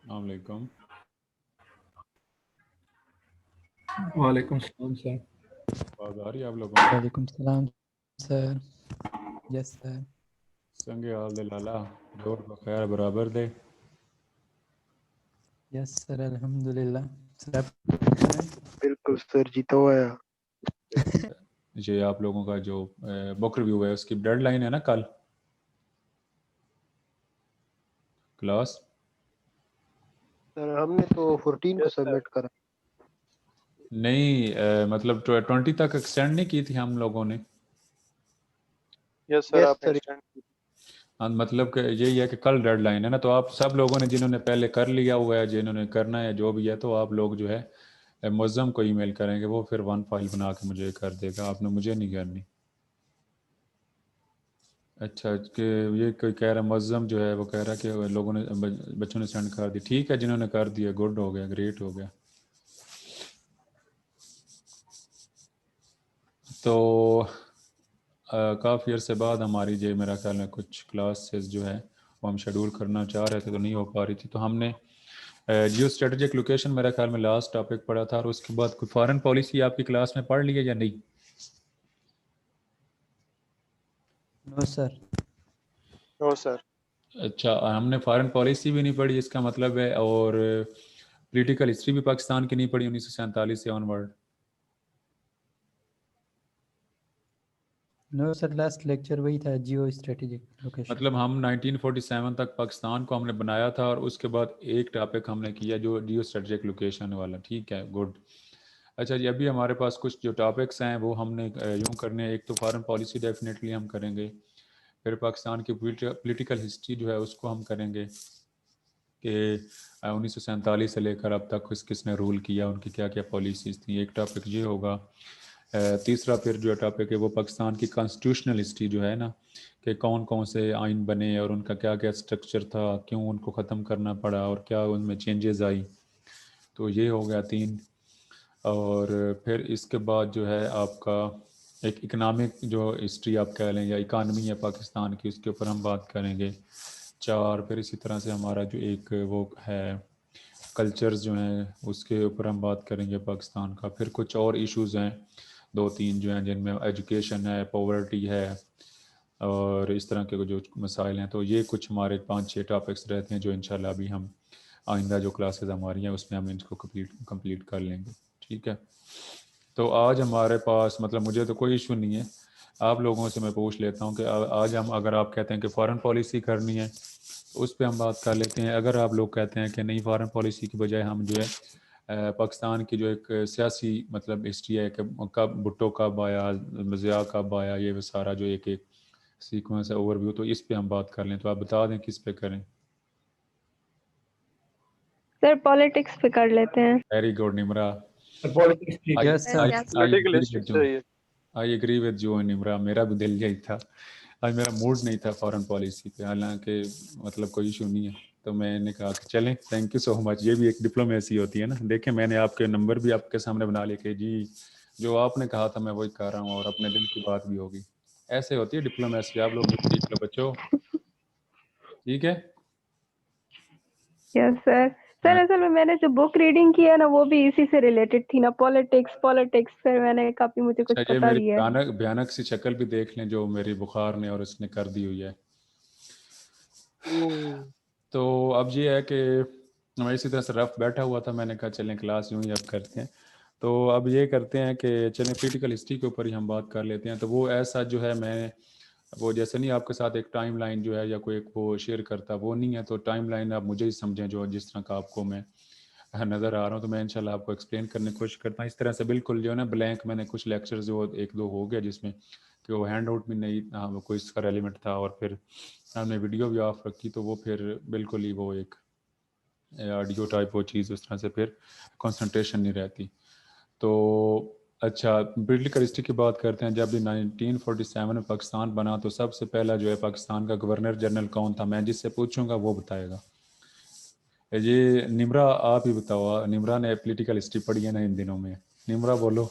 السلام علیکم. وعلیکم السلام سر. آواز آ رہی ہے آپ لوگوں کو؟ وعلیکم السلام سر. یس سر. سنگے حال دے لالا جوڑ بخیر برابر دے. یس سر الحمدللہ. سر بالکل سر جیتا ہوا ہے. یہ آپ لوگوں کا جو بک ریویو ہے اس کی ڈیڈ لائن ہے نا کل کلاس. سر ہم نے تو 14 کو سبمٹ کرا. نہیں مطلب 20 تک ایکسٹینڈ نہیں کی تھی ہم لوگوں نے. یس سر آپ نے ایکسٹینڈ کی. مطلب کہ یہی ہے کہ کل ڈیڈ لائن ہے نا, تو آپ سب لوگوں نے جنہوں نے پہلے کر لیا ہوا ہے, جنہوں نے کرنا ہے جو بھی ہے, تو آپ لوگ جو ہے معظم کو ای میل کریں گے, وہ پھر 1 فائل بنا کے مجھے کر دے گا. آپ نے مجھے نہیں کرنی. اچھا کہ یہ کوئی کہہ رہا معظم جو ہے وہ کہہ رہا کہ لوگوں نے بچوں نے سینڈ کر دی. ٹھیک ہے جنہوں نے کر دیا گڈ ہو گیا, گریٹ ہو گیا. تو کافی عرصے بعد ہماری جو میرا خیال میں کچھ کلاسز جو ہے وہ ہم شیڈول کرنا چاہ رہے تھے تو نہیں ہو پا رہی تھی, تو ہم نے جیو اسٹریٹجک لوکیشن میرا خیال میں لاسٹ ٹاپک پڑھا تھا, اور اس کے بعد کوئی فارن پالیسی آپ کی کلاس میں پڑھ لی ہے یا نہیں؟ نو سر. نو سر. اچھا ہم نے فارن پالیسی بھی نہیں پڑھی اس کا مطلب ہے, اور پولیٹیکل ہسٹری بھی پاکستان کی نہیں پڑھی 1947 سے آن ورڈ. نو سر لاسٹ لیکچر وہی تھا جیو اسٹریٹجک لوکیشن. مطلب ہم 1947 تک پاکستان کو ہم نے بنایا تھا, اور اس کے بعد ایک ٹاپک ہم نے کیا جو جیو اسٹریٹجک لوکیشن والا. ٹھیک ہے گڈ. اچھا جی ابھی ہمارے پاس کچھ جو ٹاپکس ہیں وہ ہم نے یوں کرنے ہیں. ایک تو فارن پالیسی ڈیفینیٹلی ہم کریں گے, پھر پاکستان کی پولیٹیکل ہسٹری جو ہے اس کو ہم کریں گے کہ 1947 سے لے کر اب تک کس نے رول کیا, ان کی کیا کیا پالیسیز تھیں. ایک ٹاپک یہ ہوگا. تیسرا پھر جو ٹاپک ہے وہ پاکستان کی کانسٹیٹیوشنل ہسٹری جو ہے نا, کہ کون کون سے آئین بنے اور ان کا کیا کیا اسٹرکچر تھا, کیوں ان کو ختم کرنا پڑا اور کیا ان میں چینجز آئی. تو یہ ہو گیا 3. اور پھر اس کے بعد جو ہے آپ کا ایک اکنامک جو ہسٹری آپ کہہ لیں یا اکانومی ہے پاکستان کی, اس کے اوپر ہم بات کریں گے. 4 پھر اسی طرح سے ہمارا جو ایک وہ ہے کلچرز جو ہیں اس کے اوپر ہم بات کریں گے پاکستان کا. پھر کچھ اور ایشوز ہیں 2-3 جو ہیں جن میں ایجوکیشن ہے, پاورٹی ہے, اور اس طرح کے جو مسائل ہیں. تو یہ کچھ ہمارے 5-6 ٹاپکس رہتے ہیں جو انشاءاللہ ابھی ہم آئندہ جو کلاسز ہماری ہیں اس میں ہم ان کو کمپلیٹ کر لیں گے. ٹھیک ہے. تو آج ہمارے پاس مطلب مجھے تو کوئی ایشو نہیں ہے, آپ لوگوں سے میں پوچھ لیتا ہوں کہ آج ہم اگر آپ کہتے ہیں کہ فارن پالیسی کرنی ہے تو اس پہ ہم بات کر لیتے ہیں. اگر آپ لوگ کہتے ہیں کہ نہیں فارن پالیسی کی بجائے ہم جو ہے پاکستان کی جو ایک سیاسی مطلب ہسٹری ہے کہ کب بھٹو کب آیا, ضیاء کب آیا, یہ سارا جو ایک سیکوینس ہے اوور ویو, تو اس پہ ہم بات کر لیں. تو آپ بتا دیں کس پہ کریں. سر پالیٹکس پہ کر لیتے ہیں. Very good Nimra. پالیٹکس ٹھیک ہے. یس سر. پولیٹیکل ہسٹری چاہیے. I agree with you Nimra. میرا بھی دل یہی تھا. آج میرا موڈ نہیں تھا فارن پالیسی پہ, حالانکہ مطلب کوئی ایشو نہیں ہے. تو میں نے کہا کہ چلیں تھینک یو سو مچ. یہ بھی ایک ڈپلومیسی ہوتی ہے نا. دیکھیں میں نے آپ کے نمبر بھی آپ کے سامنے بنا لیا کہ جی جو آپ نے کہا تھا میں وہی کہہ رہا ہوں, اور اپنے دل کی بات بھی ہوگی. ایسے ہوتی ہے ڈپلومیسی. آپ لوگ بھی سیکھ لو بچوں. ٹھیک ہے. یس سر. سر اصل میں نے جو بک ریڈنگ کی ہے نا وہ بھی اسی سے ریلیٹڈ تھی نا, پالیٹکس. پھر میں نے کافی مجھے کچھ اچھا یہ پتا میری بھی ہے. بھیانک سی شکل بھی دیکھ لیں جو میری بخار نے اور اس نے کر دی ہوئی ہے. تو اب یہ ہے کہ میں اسی طرح سے رف بیٹھا ہوا تھا, میں نے کہا چلیں کلاس یوں ہی اب کرتے ہیں. تو اب یہ کرتے ہیں کہ چلیں پولیٹیکل ہسٹری کے اوپر ہی ہم بات کر لیتے ہیں. تو وہ ایسا جو ہے میں وہ جیسے نہیں آپ کے ساتھ ایک ٹائم لائن جو ہے یا کوئی ایک وہ شیئر کرتا وہ نہیں ہے. تو ٹائم لائن آپ مجھے ہی سمجھیں جو جس طرح کا آپ کو میں نظر آ رہا ہوں. تو میں انشاءاللہ آپ کو ایکسپلین کرنے کی کوشش کرتا ہوں اس طرح سے. بالکل جو ہے نا بلینک میں نے کچھ لیکچرز جو 1-2 ہو گیا جس میں کہ وہ ہینڈ آؤٹ بھی نہیں کوئی اس کا ایلیمنٹ تھا, اور پھر ہم نے ویڈیو بھی آف رکھی تو وہ پھر بالکل ہی وہ ایک آڈیو ٹائپ وہ چیز اس طرح سے پھر کنسنٹریشن نہیں رہتی. تو اچھا پولیٹیکل ہسٹری کی بات کرتے ہیں. جب بھی 1947 میں پاکستان بنا تو سب سے پہلا جو ہے پاکستان کا گورنر جنرل کون تھا؟ میں جس سے پوچھوں گا وہ بتائے گا. یہ نمرا آپ ہی بتاؤ. نمرا نے پولیٹیکل ہسٹری پڑھی ہے نا ان دنوں میں. نمرا بولو.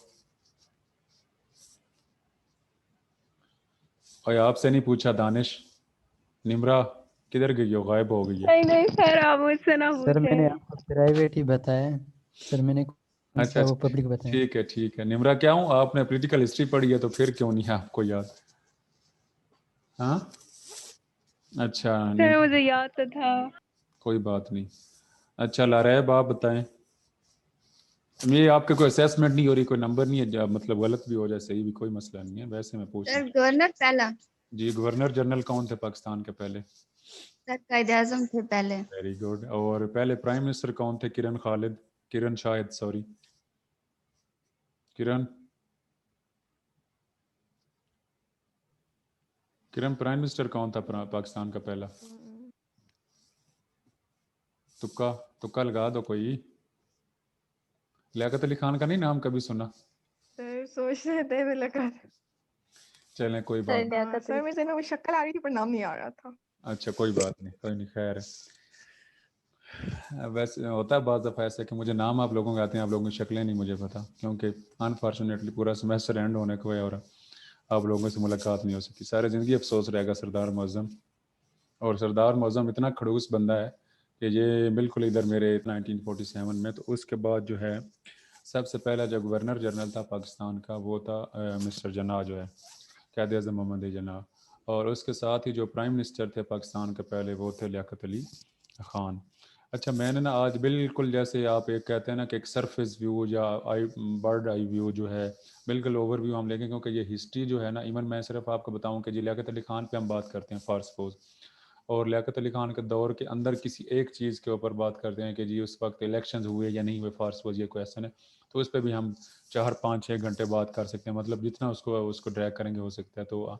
اور آپ سے نہیں پوچھا دانش. نمرا کدھر گئی ہو؟ غائب ہو گئی ہے. نہیں نہیں سر آپ مجھ سے نہ سر میں نے پوچھیں. آپ کو پرائیویٹ ہی بتایا ہے سر، میں نے اچھا وہ پبلک بتایا. ٹھیک ہے ٹھیک ہے. نمرا کیا ہوں، آپ نے پولیٹیکل ہسٹری پڑھی ہے تو پھر کیوں نہیں ہے آپ کو یاد؟ ہاں اچھا سر مجھے یاد تو تھا. کوئی بات نہیں. اچھا لاریب آپ بتائیں. یہ آپ کے کوئی اسیسمنٹ نہیں ہو رہی، کوئی نمبر نہیں ہے، جب مطلب غلط بھی ہو جائے صحیح بھی کوئی مسئلہ نہیں ہے، ویسے میں پوچھ سر گورنر پہلا. جی گورنر جنرل کون تھے پاکستان کے پہلے؟ سر قائد اعظم تھے پہلے. Very good. اور پہلے پرائم منسٹر کون تھے؟ کرن شاہد سوری کرن پرائم منسٹر کون تھا پاکستان کا پہلا؟ تکا لگا دو کوئی. لیاقت علی خان کا نہیں نام کبھی سنا؟ سر سوچ رہے تھے میں لگا. چلیں کوئی بات نہیں. سر میرے ذہن میں وہ شکل آ رہی تھی پر نام نہیں آ رہا تھا. اچھا کوئی بات نہیں، کوئی نہیں، خیر ہے. ویسے ہوتا ہے بعض دفعہ ایسا کہ مجھے نام آپ لوگوں کے آتے ہیں، آپ لوگوں کی شکلیں نہیں مجھے پتا، کیونکہ انفارچونیٹلی پورا سیمیسٹر اینڈ ہونے کو ہے اور آپ لوگوں سے ملاقات نہیں ہو سکتی. ساری زندگی افسوس رہے گا سردار معظم. اور سردار معظم اتنا کھڑوس بندہ ہے کہ یہ بالکل ادھر میرے 1947 میں، تو اس کے بعد جو ہے سب سے پہلا جو گورنر جنرل تھا پاکستان کا وہ تھا مسٹر جناح جو ہے قائد اعظم محمد علی جناح. اور اس کے ساتھ ہی جو پرائم منسٹر تھے پاکستان کے پہلے وہ تھے لیاقت علی خان. اچھا میں نے نا آج بالکل جیسے آپ ایک کہتے ہیں نا کہ ایک سرفیس ویو یا برڈ آئی ویو جو ہے بالکل اوور ویو ہم لیں گے، کیونکہ یہ ہسٹری جو ہے نا ایون میں صرف آپ کو بتاؤں کہ جی لیاقت علی خان پہ ہم بات کرتے ہیں فار سپوز، اور لیاقت علی خان کے دور کے اندر کسی ایک چیز کے اوپر بات کرتے ہیں کہ جی اس وقت الیکشنز ہوئے یا نہیں ہوئے فار سپوز، یہ کویسچن ہے، تو اس پہ بھی ہم 4 5 6 گھنٹے بات کر سکتے ہیں، مطلب جتنا اس کو ڈریگ کریں گے ہو سکتا ہے. تو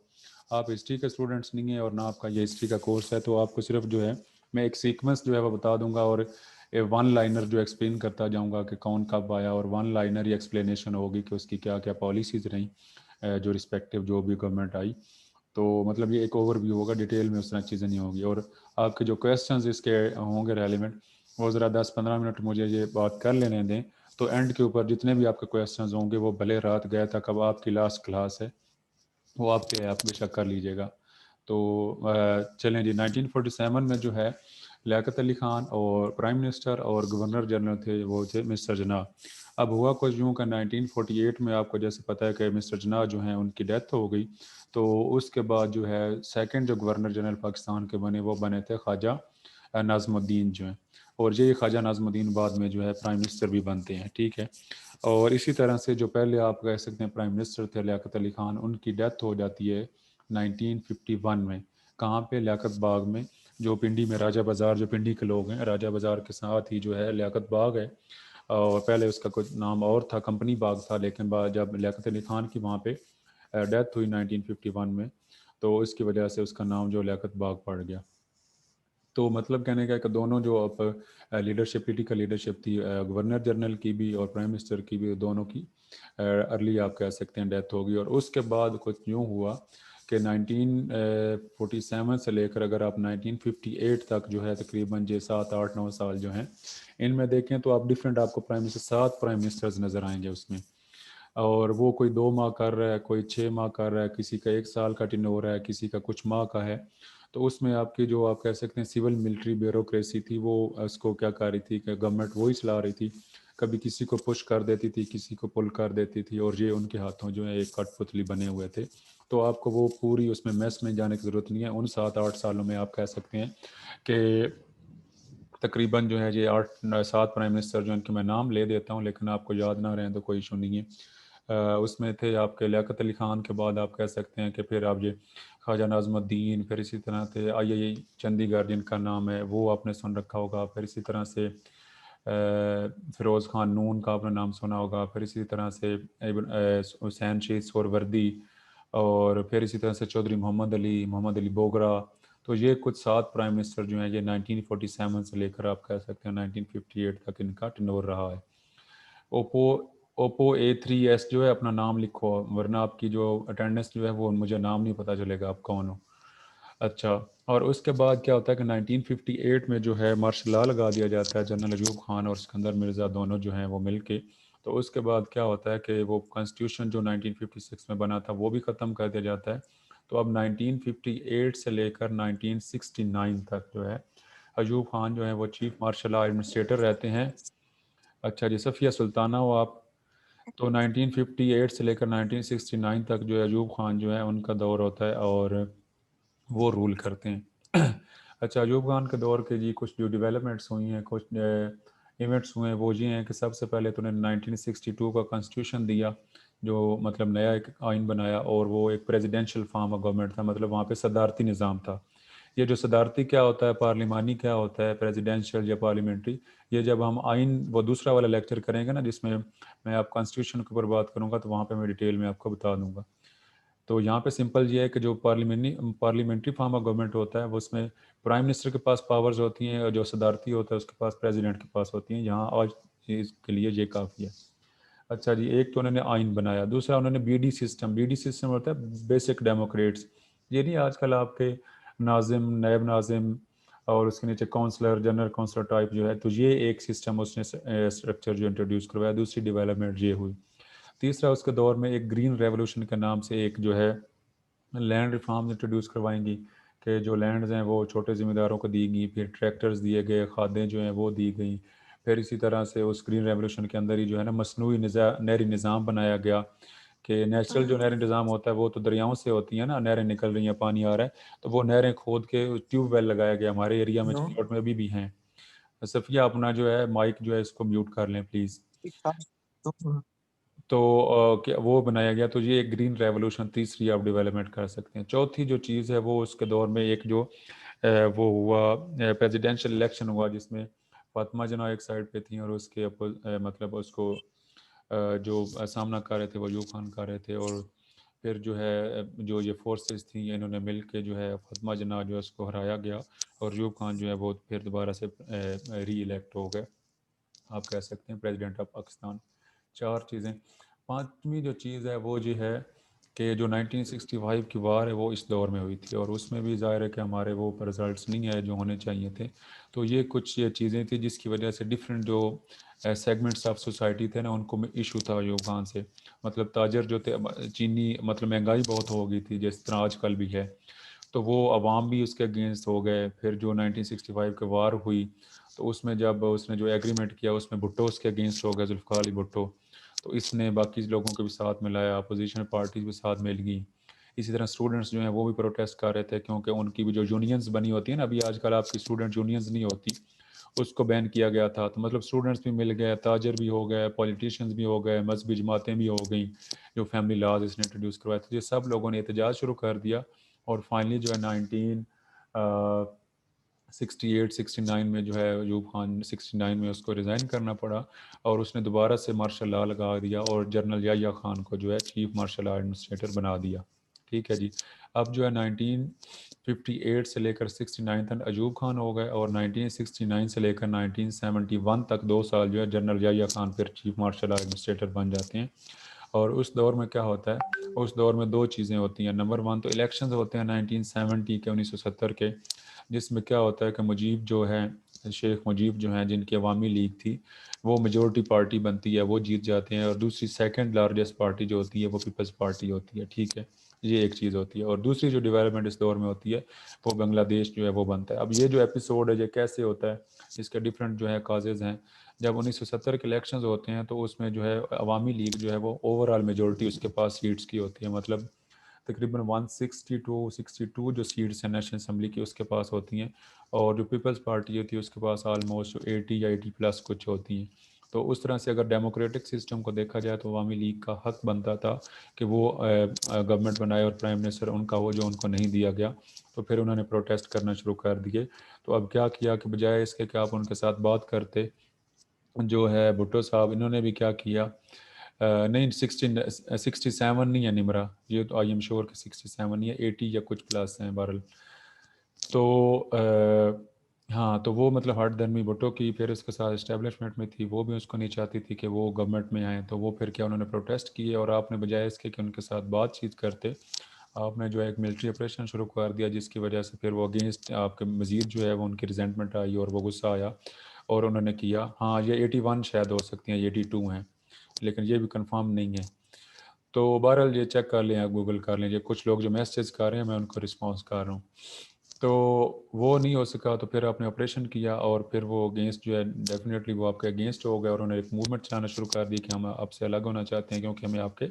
آپ ہسٹری کے اسٹوڈنٹس نہیں ہیں اور نہ آپ کا یہ ہسٹری کا کورس ہے، تو آپ کو صرف جو ہے میں ایک سیکوینس جو ہے وہ بتا دوں گا اور ون لائنر جو ایکسپلین کرتا جاؤں گا کہ کون کب آیا، اور ون لائنر ہی ایکسپلینیشن ہوگی کہ اس کی کیا کیا پالیسیز رہیں جو رسپیکٹیو جو بھی گورنمنٹ آئی. تو مطلب یہ ایک اوور ویو ہوگا، ڈیٹیل میں اس طرح چیزیں نہیں ہوگی. اور آپ کے جو کویسچنز اس کے ہوں گے ریلیونٹ وہ ذرا 10 15 منٹ مجھے یہ بات کر لینے دیں، تو اینڈ کے اوپر جتنے بھی آپ کے کویسچنز ہوں گے وہ بھلے رات گئے تک اب آپ کی لاسٹ کلاس ہے وہ آپ بے شک کر لیجیے گا. تو چلیں جی 1947 میں جو ہے لیاقت علی خان اور پرائم منسٹر اور گورنر جنرل تھے وہ تھے مسٹر جناح. اب ہوا کچھ یوں کہ 1948 میں آپ کو جیسے پتہ ہے کہ مسٹر جناح جو ہیں ان کی ڈیتھ ہو گئی، تو اس کے بعد جو ہے سیکنڈ جو گورنر جنرل پاکستان کے بنے وہ بنے تھے خواجہ ناظم الدین جو ہیں، اور یہ خواجہ ناظم الدین بعد میں جو ہے پرائم منسٹر بھی بنتے ہیں. ٹھیک ہے. اور اسی طرح سے جو پہلے آپ کہہ سکتے ہیں پرائم منسٹر تھے لیاقت علی خان، ان کی ڈیتھ ہو جاتی ہے 1951 میں. کہاں پہ؟ لیاقت باغ میں، جو پنڈی میں راجہ بازار، جو پنڈی کے لوگ ہیں، راجہ بازار کے ساتھ ہی جو ہے لیاقت باغ ہے، اور پہلے اس کا کچھ نام اور تھا، کمپنی باغ تھا، لیکن بعد جب لیاقت علی خان کی وہاں پہ ڈیتھ ہوئی 1951 میں تو اس کی وجہ سے اس کا نام جو لیاقت باغ پڑ گیا. تو مطلب کہنے کا کہ دونوں جو اب لیڈرشپ پولیٹیکل لیڈرشپ تھی گورنر جنرل کی بھی اور پرائم منسٹر کی بھی، دونوں کی ارلی آپ کہہ سکتے ہیں ڈیتھ ہوگی. اور اس کے بعد کچھ یوں ہوا کہ 1947 سے لے کر اگر آپ 1958 تک جو ہے تقریباً 7 8 9 سال جو ہیں ان میں دیکھیں تو آپ ڈیفرنٹ آپ کو پرائم منسٹر 7 پرائم منسٹرز نظر آئیں گے اس میں، اور وہ کوئی 2 ماہ کر رہا ہے، کوئی 6 ماہ کر رہا ہے، کسی کا 1 سال کا ٹینور ہے، کسی کا کچھ ماہ کا ہے. تو اس میں آپ کی جو آپ کہہ سکتے ہیں سول ملٹری بیوروکریسی تھی وہ اس کو کیا کر رہی تھی کہ گورنمنٹ وہی چلا رہی تھی، کبھی کسی کو پش کر دیتی تھی، کسی کو پل کر دیتی تھی، اور یہ ان کے ہاتھوں جو ہے ایک کٹ پتلی بنے ہوئے تھے. تو آپ کو وہ پوری اس میں میس میں جانے کی ضرورت نہیں ہے. ان 7 8 سالوں میں آپ کہہ سکتے ہیں کہ تقریباً جو ہے یہ 8 7 پرائم منسٹر جو ان کے میں نام لے دیتا ہوں لیکن آپ کو یاد نہ رہیں تو کوئی ایشو نہیں ہے. اس میں تھے آپ کے لیاقت علی خان کے بعد آپ کہہ سکتے ہیں کہ پھر آپ یہ خواجہ ناظم الدین، پھر اسی طرح سے آئی چندی گڑھ جن کا نام ہے وہ آپ نے سن رکھا ہوگا، پھر اسی طرح سے فیروز خان نون کا آپ نے نام سنا ہوگا، پھر اسی طرح سے حسین شہید سہروردی، اور پھر اسی طرح سے چودھری محمد علی بوگرا. تو یہ کچھ 7 پرائم منسٹر جو ہیں یہ 1947 سے لے کر آپ کہہ سکتے ہیں 1958 تک ان کا ٹینور رہا ہے. اوپو A3S جو ہے اپنا نام لکھو ورنہ آپ کی جو اٹینڈنس جو ہے وہ مجھے نام نہیں پتہ چلے گا آپ کون ہو. اچھا، اور اس کے بعد کیا ہوتا ہے کہ 1958 میں جو ہے مارشل لا لگا دیا جاتا ہے، جنرل ایوب خان اور اسکندر مرزا دونوں جو ہیں وہ مل کے. تو اس کے بعد کیا ہوتا ہے کہ وہ کانسٹیٹیوشن جو 1956 میں بنا تھا وہ بھی ختم کر دیا جاتا ہے. تو اب 1958 سے لے کر 1969 تک جو ہے ایوب خان جو ہے وہ چیف مارشل لا ایڈمنسٹریٹر رہتے ہیں. اچھا جی صفیہ سلطانہ ہو آپ. تو 1958 سے لے کر 1969 تک جو ہے ایوب خان جو ہے ان کا دور ہوتا ہے اور وہ رول کرتے ہیں. اچھا ایوب خان کے دور کے جی کچھ جو ڈیولپمنٹس ہوئی ہیں، کچھ ایونٹس ہوئے ہیں، وہ یہ ہیں کہ سب سے پہلے تو انہوں نے 1962 کا کانسٹیٹیوشن دیا، جو مطلب نیا ایک آئین بنایا، اور وہ ایک پریزیڈینشیل فارم آف گورنمنٹ تھا، مطلب وہاں پہ صدارتی نظام تھا. یہ جو صدارتی کیا ہوتا ہے، پارلیمانی کیا ہوتا ہے، پریزیڈینشیل یا پارلیمنٹری، یہ جب ہم آئین وہ دوسرا والا لیکچر کریں گے نا جس میں میں آپ کانسٹیٹیوشن کے اوپر بات کروں گا، تو وہاں پہ میں ڈیٹیل میں آپ کو بتا دوں گا. تو یہاں پہ سمپل یہ ہے کہ جو پارلیمنٹری فارم آف گورنمنٹ ہوتا ہے وہ اس میں پرائم منسٹر کے پاس پاورز ہوتی ہیں، اور جو صدارتی ہوتا ہے اس کے پاس پریزیڈنٹ کے پاس ہوتی ہیں. یہاں آج اس کے لیے یہ کافی ہے. اچھا جی ایک تو انہوں نے آئین بنایا، دوسرا انہوں نے بی ڈی سسٹم ہوتا ہے بیسک ڈیموکریٹس. یہ نہیں آج کل آپ کے ناظم، نائب ناظم اور اس کے نیچے کونسلر، جنرل کونسلر ٹائپ جو ہے، تو یہ ایک سسٹم اس نے اسٹرکچر جو انٹروڈیوس کروایا. دوسری ڈیولپمنٹ یہ ہوئی. تیسرا اس کے دور میں ایک گرین ریولوشن کے نام سے ایک جو ہے لینڈ ریفارم انٹروڈیوس کروائیں گی، کہ جو لینڈز ہیں وہ چھوٹے ذمہ داروں کو دی گئی، پھر ٹریکٹرز دیے گئے، کھادیں جو ہیں وہ دی گئیں. پھر اسی طرح سے اس گرین ریولوشن کے اندر ہی جو ہے نا مصنوعی نہری نظام بنایا گیا، کہ نیچرل جو نہری نظام ہوتا ہے وہ تو دریاؤں سے ہوتی ہیں نا، نہریں نکل رہی ہیں، پانی آ رہا ہے، تو وہ نہریں کھود کے ٹیوب ویل لگایا گیا. ہمارے ایریا میں چکوٹ میں ابھی بھی ہیں. صفیہ اپنا جو ہے مائک جو ہے اس کو میوٹ کر لیں پلیز. تو وہ بنایا گیا. تو یہ ایک گرین ریولوشن تیسری آپ ڈیولپمنٹ کر سکتے ہیں. چوتھی جو چیز ہے وہ اس کے دور میں ایک جو وہ ہوا پریزیڈینشیل الیکشن ہوا، جس میں فاطمہ جناح ایک سائڈ پہ تھیں اور اس کے مطلب اس کو جو سامنا کر رہے تھے وہ ایوب خان کر رہے تھے، اور پھر جو ہے جو یہ فورسز تھیں انہوں نے مل کے جو ہے فاطمہ جناح جو ہے اس کو ہرایا گیا، اور ایوب خان جو ہے وہ پھر دوبارہ سے ری الیکٹ ہو گئے، آپ کہہ سکتے ہیں پریزیڈنٹ آف پاکستان. چار چیزیں. پانچویں جو چیز ہے وہ یہ ہے کہ جو 1965 کی وار ہے وہ اس دور میں ہوئی تھی، اور اس میں بھی ظاہر ہے کہ ہمارے وہ رزلٹس نہیں آئے جو ہونے چاہیے تھے. تو یہ کچھ یہ چیزیں تھیں جس کی وجہ سے ڈیفرنٹ جو سیگمنٹس آف سوسائٹی تھے نا ان کو ایشو تھا ایوب خان سے. مطلب تاجر جو تھے، چینی مطلب مہنگائی بہت ہو گئی تھی جس طرح آج کل بھی ہے، تو وہ عوام بھی اس کے اگینسٹ ہو گئے. پھر جو 1965 کی وار ہوئی تو اس میں جب اس نے جو ایگریمنٹ کیا اس میں بھٹو اس کے اگینسٹ ہو گئے، ذوالفقار علی بھٹو، تو اس نے باقی لوگوں کو بھی ساتھ ملایا، اپوزیشن پارٹیز بھی ساتھ مل گئی. اسی طرح اسٹوڈنٹس جو ہیں وہ بھی پروٹیسٹ کر رہے تھے، کیونکہ ان کی بھی جو یونینز بنی ہوتی ہیں نا، ابھی آج کل آپ کی اسٹوڈنٹ یونینز نہیں ہوتی، اس کو بین کیا گیا تھا. تو مطلب اسٹوڈنٹس بھی مل گئے، تاجر بھی ہو گئے، پولیٹیشینز بھی ہو گئے، مذہبی جماعتیں بھی ہو گئیں، جو فیملی لاز اس نے انٹروڈیوس کروائے تھے. یہ سب لوگوں نے احتجاج شروع کر دیا، اور فائنلی جو ہے 1968-69 میں جو ہے ایوب خان 69 میں اس کو ریزائن کرنا پڑا، اور اس نے دوبارہ سے مارشل لا لگا دیا اور جنرل یحییٰ خان کو جو ہے چیف مارشل لا ایڈمنسٹریٹر بنا دیا. ٹھیک ہے جی. اب جو ہے 1958 سے لے کر 69 تک ایوب خان ہو گئے، اور 1969 سے لے کر 1971 تک 2 سال جو ہے جنرل یحییٰ خان پھر چیف مارشل لا ایڈمنسٹریٹر بن جاتے ہیں. اور اس دور میں کیا ہوتا ہے، اس دور میں 2 چیزیں ہوتی ہیں. نمبر 1 تو الیکشنز ہوتے ہیں 1970 کے 1970 کے، جس میں کیا ہوتا ہے کہ مجیب جو ہے، شیخ مجیب جو ہیں جن کی عوامی لیگ تھی، وہ میجورٹی پارٹی بنتی ہے، وہ جیت جاتے ہیں، اور دوسری سیکنڈ لارجسٹ پارٹی جو ہوتی ہے وہ پیپلز پارٹی ہوتی ہے. ٹھیک ہے، یہ ایک چیز ہوتی ہے. اور دوسری جو ڈیولپمنٹ اس دور میں ہوتی ہے وہ بنگلہ دیش جو ہے وہ بنتا ہے. اب یہ جو ایپیسوڈ ہے یہ کیسے ہوتا ہے، اس کے ڈفرینٹ جو ہے کازز ہیں. جب 1970 کے الیکشنز ہوتے ہیں تو اس میں جو ہے عوامی لیگ جو ہے وہ اوور آل میجورٹی اس کے پاس سیٹس کی ہوتی ہے، مطلب تقریباً 162 جو سیٹس ہیں نیشنل اسمبلی کی اس کے پاس ہوتی ہیں، اور جو پیپلز پارٹی ہوتی ہے اس کے پاس آلموسٹ 80 یا 80 پلس کچھ ہوتی ہیں. تو اس طرح سے اگر ڈیموکریٹک سسٹم کو دیکھا جائے تو عوامی لیگ کا حق بنتا تھا کہ وہ گورنمنٹ بنائے، اور پرائم منسٹر ان کا ہو جو ان کو نہیں دیا گیا. تو پھر انہوں نے پروٹیسٹ کرنا شروع کر دیے. تو اب کیا کیا کہ بجائے اس کے کہ آپ ان کے ساتھ بات کرتے، جو ہے بھٹو صاحب، انہوں نے بھی کیا کیا، نہیں 67 نہیں ہے نمرہ، یہ تو آئی ایم شور کہ 67 نہیں ہے، 80 یا کچھ پلس ہیں بہرحال. تو ہاں، تو وہ مطلب ہٹ درمی بھٹو کی پھر اس کے ساتھ اسٹیبلشمنٹ میں تھی، وہ بھی اس کو نہیں چاہتی تھی کہ وہ گورنمنٹ میں آئیں. تو وہ پھر کیا انہوں نے پروٹیسٹ کیے، اور آپ نے بجائے اس کے کہ ان کے ساتھ بات چیت کرتے، آپ نے جو ہے ایک ملٹری آپریشن شروع کر دیا، جس کی وجہ سے پھر وہ اگینسٹ آپ کے مزید جو ہے وہ ان کی ریزنٹمنٹ آئی اور وہ غصہ آیا، اور انہوں نے کیا. ہاں یہ 81 شاید ہو سکتی ہیں، 82 ہیں، لیکن یہ بھی کنفرم نہیں ہے. تو بہرحال یہ چیک کر لیں، آپ گوگل کر لیجیے. کچھ لوگ جو میسیج کر رہے ہیں میں ان کو رسپانس کر رہا ہوں. تو وہ نہیں ہو سکا تو پھر آپ نے آپریشن کیا اور پھر وہ اگینسٹ جو ہے ڈیفینیٹلی وہ آپ کے اگینسٹ ہو گئے اور انہوں نے ایک موومنٹ چلانا شروع کر دی کہ ہم آپ سے الگ ہونا چاہتے ہیں کیونکہ ہمیں آپ کے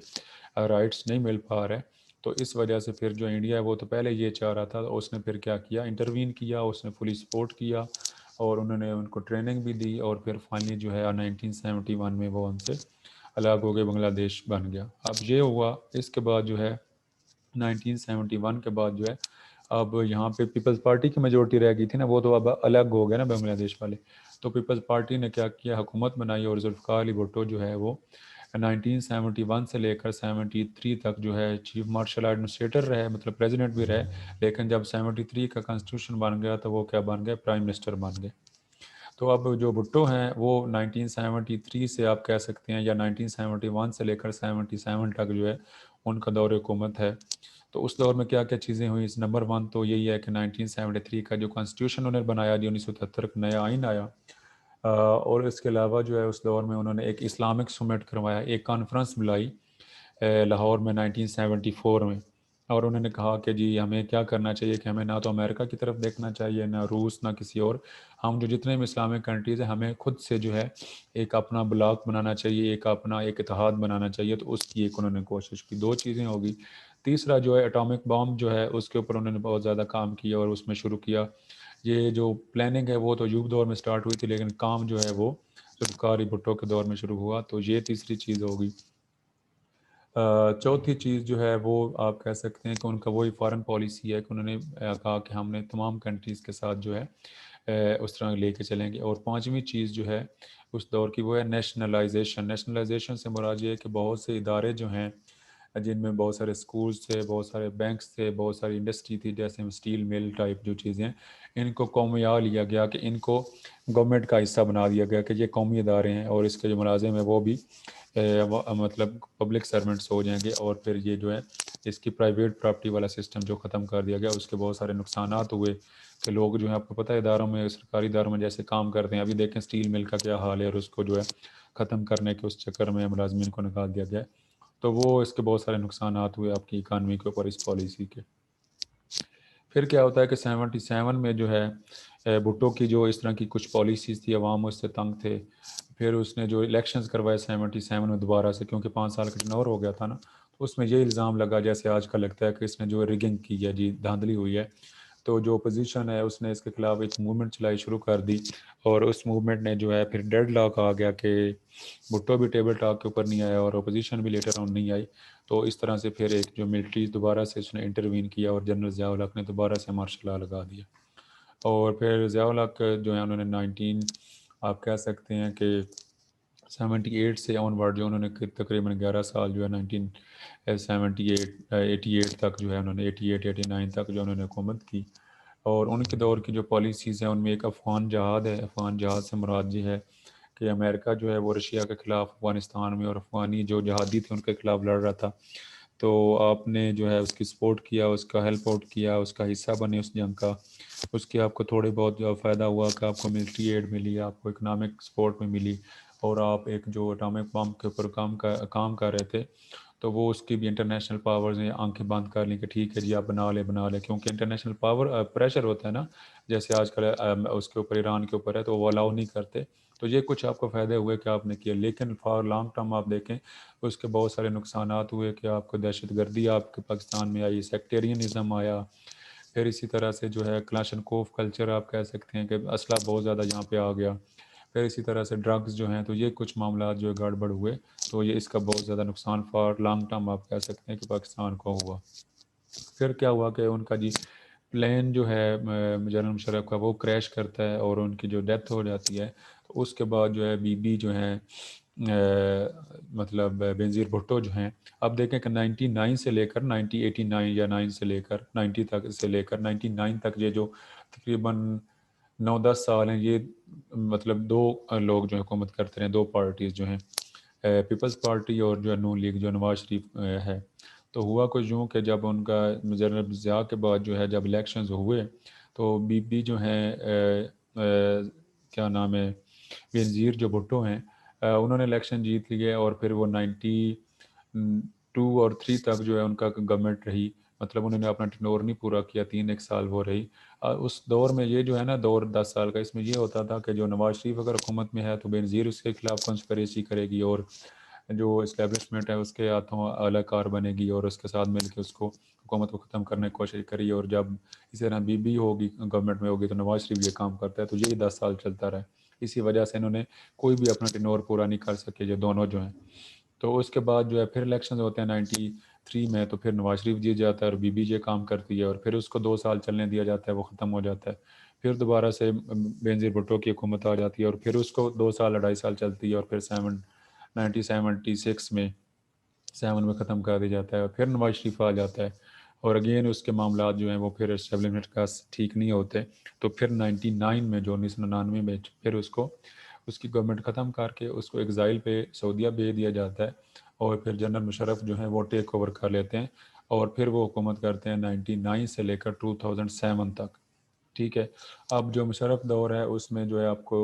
رائٹس نہیں مل پا رہے. تو اس وجہ سے پھر جو انڈیا ہے وہ تو پہلے یہ چاہ رہا تھا، اس نے پھر کیا کیا، انٹروین کیا، اس نے فلی سپورٹ کیا اور انہوں نے ان کو ٹریننگ بھی دی اور پھر فائنلی جو ہے 1971 میں وہ ان سے الگ ہو گئے، بنگلہ دیش بن گیا. اب یہ ہوا اس کے بعد جو ہے 1971 کے بعد جو ہے اب یہاں پہ پیپلز پارٹی کی میجورٹی رہ گئی تھی نا، وہ تو اب الگ ہو گئے نا بنگلہ دیش والے. تو پیپلز پارٹی نے کیا کیا، حکومت بنائی اور ذوالفقار علی بھٹو جو ہے وہ 1971 سے لے کر 73 تک جو ہے چیف مارشل ایڈمنسٹریٹر رہے، مطلب پریزیڈنٹ بھی رہے. لیکن جب 73 کا کانسٹیٹیوشن بن گیا تو وہ کیا بن گئے، پرائم منسٹر بن گئے. تو اب جو بھٹو ہیں وہ 1973 سے آپ کہہ سکتے ہیں یا 1971 سے لے کر 77 تک جو ہے ان کا دور حکومت ہے. تو اس دور میں کیا کیا چیزیں ہوئیں، اس نمبر 1 تو یہی ہے کہ 1973 کا جو کانسٹیٹیوشن انہوں نے بنایا، جو 1973 کا نیا آئین آیا، اور اس کے علاوہ جو ہے اس دور میں انہوں نے ایک اسلامک سمٹ کروایا، ایک کانفرنس بلائی لاہور میں 1974 میں. اور انہوں نے کہا کہ جی ہمیں کیا کرنا چاہیے کہ ہمیں نہ تو امریکہ کی طرف دیکھنا چاہیے، نہ روس، نہ کسی اور. ہم جو جتنے بھی اسلامک کنٹریز ہیں ہمیں خود سے جو ہے ایک اپنا بلاک بنانا چاہیے، ایک اپنا ایک اتحاد بنانا چاہیے. تو اس کی ایک انہوں نے کوشش کی. 2 چیزیں ہوگی. تیسرا جو ہے اٹامک بام جو ہے اس کے اوپر انہوں نے بہت زیادہ کام کیا اور اس میں شروع کیا. یہ جو پلاننگ ہے وہ تو ایوب دور میں سٹارٹ ہوئی تھی لیکن کام جو ہے وہ ذوالفقار علی بھٹو کے دور میں شروع ہوا. تو یہ تیسری چیز ہوگی. چوتھی چیز جو ہے وہ آپ کہہ سکتے ہیں کہ ان کا وہی فارن پالیسی ہے کہ انہوں نے کہا کہ ہم نے تمام کنٹریز کے ساتھ جو ہے اس طرح لے کے چلیں گے. اور 5ویں چیز جو ہے اس دور کی وہ ہے نیشنلائزیشن. نیشنلائزیشن سے مراد یہ ہے کہ بہت سے ادارے جو ہیں جن میں بہت سارے سکولز تھے، بہت سارے بینکس تھے، بہت ساری انڈسٹری تھی، جیسے اسٹیل مل ٹائپ جو چیزیں، ان کو قومیہ لیا گیا کہ ان کو گورنمنٹ کا حصہ بنا دیا گیا کہ یہ قومی ادارے ہیں اور اس کے جو ملازم ہیں وہ بھی مطلب پبلک سرونٹس ہو جائیں گے. اور پھر یہ جو ہے اس کی پرائیویٹ پراپرٹی والا سسٹم جو ختم کر دیا گیا، اس کے بہت سارے نقصانات ہوئے کہ لوگ جو ہیں آپ کو پتہ ہے اداروں میں، سرکاری اداروں میں جیسے کام کرتے ہیں، ابھی دیکھیں اسٹیل مل کا کیا حال ہے اور اس کو جو ہے ختم کرنے کے اس چکر میں ملازمین کو نکال دیا گیا. تو وہ اس کے بہت سارے نقصانات ہوئے آپ کی اکانومی کے اوپر اس پالیسی کے. پھر کیا ہوتا ہے کہ 77 میں جو ہے بھٹو کی جو اس طرح کی کچھ پالیسیز تھی، عوام اس سے تنگ تھے. پھر اس نے جو الیکشنز کروائے 77 میں دوبارہ سے، کیونکہ 5 سال کا ٹرن اوور ہو گیا تھا نا، تو اس میں یہ الزام لگا جیسے آج کا لگتا ہے کہ اس نے جو ریگنگ کی ہے، جی دھاندلی ہوئی ہے. تو جو اپوزیشن ہے اس نے اس کے خلاف ایک موومنٹ چلائی شروع کر دی اور اس موومنٹ نے جو ہے پھر ڈیڈ لاک آ گیا کہ بھٹو بھی ٹیبل ٹاک کے اوپر نہیں آیا اور اپوزیشن بھی لیٹر آن نہیں آئی. تو اس طرح سے پھر ایک جو ملٹری دوبارہ سے اس نے انٹروین کیا اور جنرل ضیاء الحق نے دوبارہ سے مارشل لا لگا دیا. اور پھر ضیاء الحق جو ہے انہوں نے آپ کہہ سکتے ہیں کہ 78 سے آن ورڈ جو انہوں نے تقریباً 11 سال جو ہے 88 تک جو ہے انہوں نے 89 تک جو انہوں نے حکومت کی. اور ان کے دور کی جو پالیسیز ہیں ان میں ایک افغان جہاد ہے. افغان جہاد سے مراد یہ ہے کہ امریکہ جو ہے وہ رشیا کے خلاف افغانستان میں اور افغانی جو جہادی تھے ان کے خلاف لڑ رہا تھا. تو آپ نے جو ہے اس کی سپورٹ کیا، اس کا ہیلپ آؤٹ کیا، اس کا حصہ بنے اس جنگ کا. اس کی آپ کو تھوڑے بہت جو فائدہ ہوا کہ آپ کو ملٹری ایڈ ملی، آپ کو اکنامک سپورٹ میں ملی، اور آپ ایک جو اٹامک بم کے اوپر کام کر رہے تھے تو وہ اس کی بھی انٹرنیشنل پاورز نے آنکھیں بند کر لیں کہ ٹھیک ہے جی آپ بنا لیں کیونکہ انٹرنیشنل پاور پریشر ہوتا ہے نا، جیسے آج کل اس کے اوپر ایران کے اوپر ہے تو وہ الاؤ نہیں کرتے. تو یہ کچھ آپ کو فائدے ہوئے کہ آپ نے کیا، لیکن فار لانگ ٹرم آپ دیکھیں اس کے بہت سارے نقصانات ہوئے کہ آپ کو دہشت گردی آپ کے پاکستان میں آئی، سیکٹیرینزم آیا. پھر اسی طرح سے جو ہے کلاشنکوف کلچر آپ کہہ سکتے ہیں کہ اسلحہ بہت زیادہ یہاں پہ آ گیا. پھر اسی طرح سے ڈرگز جو ہیں، تو یہ کچھ معاملات جو ہے گڑبڑ ہوئے. تو یہ اس کا بہت زیادہ نقصان فار لانگ ٹرم آپ کہہ سکتے ہیں کہ پاکستان کو ہوا. پھر کیا ہوا کہ ان کا جی پلین جو ہے جنرل مشرف کا وہ کریش کرتا ہے اور ان کی جو ڈیتھ ہو جاتی ہے. تو اس کے بعد جو ہے بی جو ہیں مطلب بینظیر بھٹو جو ہیں، اب دیکھیں کہ 99 سے لے کر 89 یا 9 سے لے کر 90 تک سے لے کر 99 تک یہ جو تقریباً 9-10 سال ہیں، یہ مطلب 2 لوگ جو حکومت کرتے ہیں، 2 پارٹیز جو ہیں، پیپلز پارٹی اور جو ہے نون لیگ جو نواز شریف ہے. تو ہوا کچھ یوں کہ جب ان کا جنرل ضیاء کے بعد جو ہے جب الیکشنز ہوئے تو بی جو ہیں کیا نام ہے بینظیر جو بھٹو ہیں، انہوں نے الیکشن جیت لیے اور پھر وہ 2 اور 3 تک جو ہے ان کا گورنمنٹ رہی، مطلب انہوں نے اپنا ٹینور نہیں پورا کیا، 1 سال وہ رہی۔ اس دور میں یہ جو ہے نا دور 10 سال کا، اس میں یہ ہوتا تھا کہ جو نواز شریف اگر حکومت میں ہے تو بینظیر اس کے خلاف کنسپریسی کرے گی، اور جو اسٹیبلشمنٹ ہے اس کے ہاتھوں اعلی کار بنے گی اور اس کے ساتھ مل کے اس کو حکومت کو ختم کرنے کی کوشش کری، اور جب اسی طرح بی ہوگی گورنمنٹ میں ہوگی تو نواز شریف یہ کام کرتا ہے، تو یہی 10 سال چلتا رہا۔ اسی وجہ سے انہوں نے کوئی بھی اپنا ٹینور پورا نہیں کر سکے جو دونوں جو ہیں۔ تو اس کے بعد جو ہے پھر الیکشنز ہوتے ہیں 93 میں، تو پھر نواز شریف جیت جاتا ہے اور بی یہ کام کرتی ہے، اور پھر اس کو 2 سال چلنے دیا جاتا ہے، وہ ختم ہو جاتا ہے۔ پھر دوبارہ سے بینظیر بھٹو کی حکومت آ جاتی ہے اور پھر اس کو 2 سال 2.5 سال چلتی ہے، اور پھر 1976 میں 7 میں ختم کر دیا جاتا ہے، اور پھر نواز شریف آ جاتا ہے، اور اگین اس کے معاملات جو ہیں وہ پھر اسٹیبلشمنٹ کا ٹھیک نہیں ہوتے، تو پھر 99 میں جو 1999 میں پھر اس کی گورنمنٹ ختم کر کے اس کو ایگزائل پہ سعودیہ بھیج دیا جاتا ہے، اور پھر جنرل مشرف جو ہیں وہ ٹیک اوور کر لیتے ہیں، اور پھر وہ حکومت کرتے ہیں 99 سے لے کر 2007 تک۔ ٹھیک ہے، اب جو مشرف دور ہے اس میں جو ہے آپ کو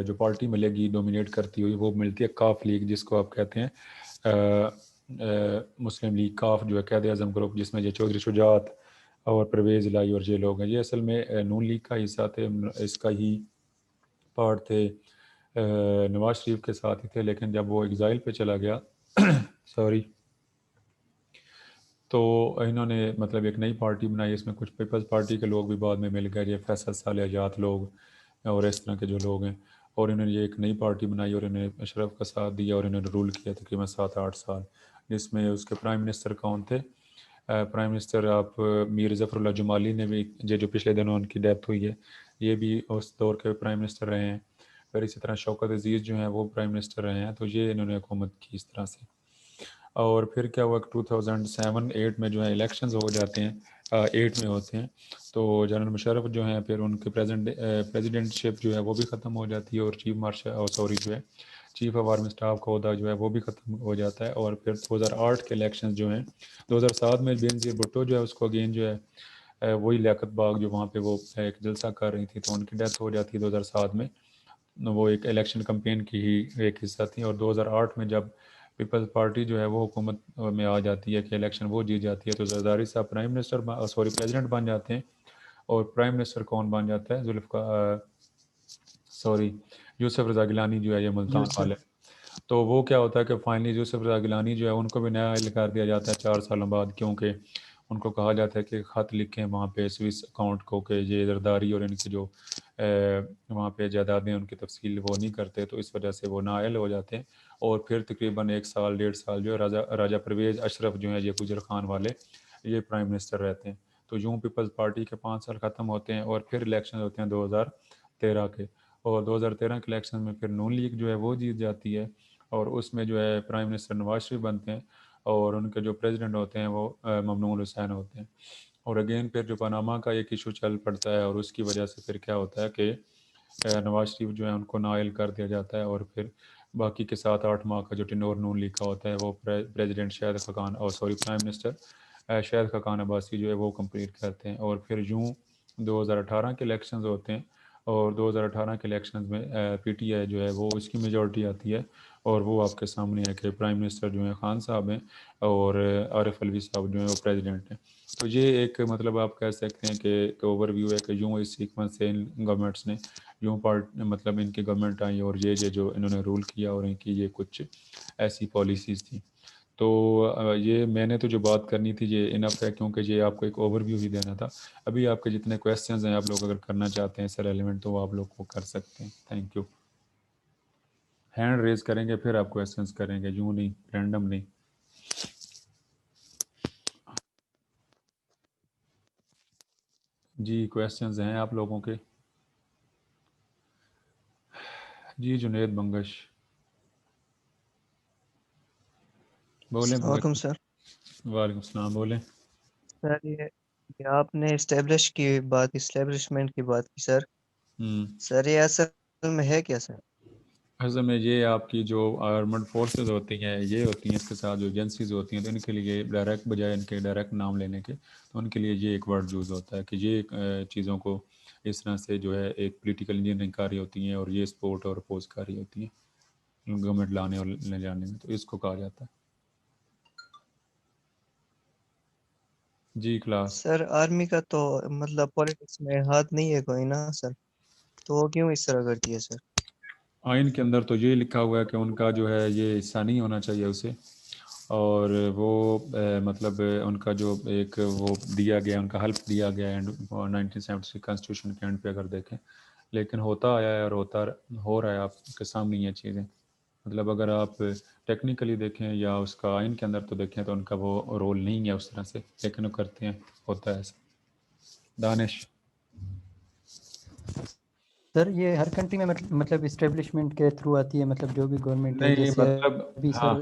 جو پارٹی ملے گی ڈومینیٹ کرتی ہوئی وہ ملتی ہے کاف لیگ، جس کو آپ کہتے ہیں مسلم لیگ کاف جو ہے قائد اعظم گروپ، جس میں یہ چودھری شجاعت اور پرویز الہی اور یہ لوگ ہیں، یہ اصل میں نون لیگ کا حصہ تھے، اس کا ہی پارٹ تھے، نواز شریف کے ساتھ ہی تھے، لیکن جب وہ ایگزائل پہ چلا گیا سوری، تو انہوں نے مطلب ایک نئی پارٹی بنائی، اس میں کچھ پیپلز پارٹی کے لوگ بھی بعد میں مل گئے، یہ فیصل صالح جات لوگ اور اس طرح کے جو لوگ ہیں، اور انہوں نے یہ ایک نئی پارٹی بنائی اور انہوں نے اشرف کا ساتھ دیا، اور انہوں نے رول کیا تقریباً 7-8 سال، جس میں اس کے پرائم منسٹر کون تھے؟ پرائم منسٹر آپ میر ظفر اللہ جمالی نے بھی، جو پچھلے دنوں ان کی ڈیتھ ہوئی ہے، یہ بھی اس دور کے پرائم منسٹر رہے ہیں، پھر اسی طرح شوکت عزیز جو ہیں وہ پرائم منسٹر رہے ہیں، تو یہ انہوں نے حکومت کی اس طرح سے۔ اور پھر کیا ہوا کہ 2007-8 میں جو ہے الیکشنز ہو جاتے ہیں، 8 میں ہوتے ہیں، تو جنرل مشرف جو ہیں پھر ان کے پریزیڈنٹ شپ جو ہے وہ بھی ختم ہو جاتی ہے، اور چیف آف آرمی اسٹاف کا عہدہ جو ہے وہ بھی ختم ہو جاتا ہے، اور پھر 2008 کے الیکشنز جو ہیں، 2007 میں بینظیر بھٹو جو ہے اس کو اگین جو ہے وہی لیاقت باغ جو وہاں پہ وہ ایک جلسہ کر رہی تھی، تو ان کی ڈیتھ ہو جاتی ہے 2007 میں، وہ ایک الیکشن کمپین کی ہی ایک حصہ تھی، اور 2008 میں جب پیپلز پارٹی جو ہے وہ حکومت میں آ جاتی ہے کہ الیکشن وہ جیت جاتی ہے، تو زرداری صاحب پریزیڈنٹ بن جاتے ہیں، اور پرائم منسٹر کون بن جاتا ہے؟ یوسف رضا گیلانی جو ہے یہ ملتان والے، تو وہ کیا ہوتا ہے کہ فائنلی یوسف رضا گیلانی جو ہے ان کو بھی نیا اہل کر دیا جاتا ہے 4 سالوں بعد، کیونکہ ان کو کہا جاتا ہے کہ خط لکھیں وہاں پہ سوئس اکاؤنٹ کو کہ یہ زرداری اور ان کی جو وہاں پہ جائیدادیں ان کی تفصیل وہ نہیں کرتے، تو اس وجہ سے وہ نااہل ہو جاتے ہیں، اور پھر تقریباً 1 سال 1.5 سال جو ہے راجہ پرویز اشرف جو ہیں یہ گجر خان والے یہ پرائم منسٹر رہتے ہیں، تو یوں پیپلز پارٹی کے 5 سال ختم ہوتے ہیں، اور پھر الیکشن ہوتے ہیں 2013 کے، اور 2013 کے الیکشن میں پھر نون لیگ جو ہے وہ جیت جاتی ہے، اور اس میں جو ہے پرائم منسٹر نواز شریف بنتے ہیں، اور ان کے جو پریزیڈنٹ ہوتے ہیں وہ ممنون حسین ہوتے ہیں، اور اگین پھر جو پاناما کا ایک ایشو چل پڑتا ہے، اور اس کی وجہ سے پھر کیا ہوتا ہے کہ نواز شریف جو ہے ان کو نااہل کر دیا جاتا ہے، اور پھر باقی کے 7-8 ماہ کا جو ٹینور نون لیگ کا ہوتا ہے وہ president prime minister Shahid Khaqan Abbasi جو ہے وہ کمپلیٹ کرتے ہیں، اور پھر یوں 2018 کے الیکشنز ہوتے ہیں، اور 2018 کے الیکشنز میں پی ٹی آئی جو ہے وہ اس کی میجورٹی آتی ہے، اور وہ آپ کے سامنے ہے کہ پرائم منسٹر جو ہیں خان صاحب ہیں، اور عارف علوی صاحب جو ہیں وہ پریزیڈنٹ ہیں، تو یہ ایک مطلب آپ کہہ سکتے ہیں کہ اوور ویو ہے کہ یوں اس سیکوینس سے ان گورنمنٹس نے یوں مطلب ان کی گورنمنٹ آئی، اور یہ جو انہوں نے رول کیا، اور ان کی یہ کچھ ایسی پالیسیز تھیں، تو یہ میں نے تو جو بات کرنی تھی یہ انف ہے، کیونکہ یہ آپ کو ایک اوور ویو ہی دینا تھا۔ ابھی آپ کے جتنے کویسچنز ہیں آپ لوگ اگر کرنا چاہتے ہیں سر ایلیمنٹ تو وہ آپ لوگ کو کر سکتے ہیں۔ تھینک یو، ہینڈ ریز کریں گے پھر آپ کویسچنز کریں گے، یوں نہیں رینڈم نہیں۔ جی کویسچنز ہیں آپ لوگوں کے؟ جی جنید بنگش بولیں۔ السلام علیکم سر۔ وعلیکم السلام، بولیں۔ سر یہ آپ نے اسٹیبلشمنٹ کی بات کی سر۔ سر یہ اصل میں ہے کیا سر؟ اصل میں یہ آپ کی جو آرمڈ فورسز ہوتی ہیں یہ ہوتی ہیں، اس کے ساتھ جو ایجنسیز ہوتی ہیں تو ان کے لیے ڈائریکٹ بجائے ان کے ڈائریکٹ نام لینے کے تو ان کے لیے یہ ایک ورڈ یوز ہوتا ہے کہ یہ چیزوں کو اس طرح سے جو ہے ایک پولیٹیکل انجینئرنگ کاری ہوتی ہیں، اور یہ سپورٹ اور اپوز کاری ہوتی ہیں گورنمنٹ لانے اور لے جانے میں، تو اس کو کہا جاتا ہے۔ جی کلاس سر آرمی کا تو مطلب پولیٹکس میں ہاتھ نہیں ہے کوئی نا سر، تو وہ کیوں اس طرح کرتی ہے سر؟ آئین کے اندر تو یہ لکھا ہوا ہے کہ ان کا جو ہے یہ حصہ نہیں ہونا چاہیے اسے، اور وہ مطلب ان کا جو ایک وہ دیا گیا، ان کا حلف دیا گیا اینڈ 1973 کانسٹیٹیوشن کے اینڈ پہ اگر دیکھیں، لیکن ہوتا آیا ہے اور ہو رہا ہے آپ کے سامنے یہ چیزیں. مطلب اگر آپ ٹیکنیکلی دیکھیں یا اس کا آئین کے اندر تو دیکھیں تو ان کا وہ رول نہیں ہے اس طرح سے، لیکن وہ کرتے ہیں، ہوتا ہے ایسا. دانش سر یہ ہر کنٹری میں مطلب اسٹیبلشمنٹ کے تھرو آتی ہے، مطلب جو بھی گورنمنٹ ہے، نہیں جیسے مطلب ابھی ہاں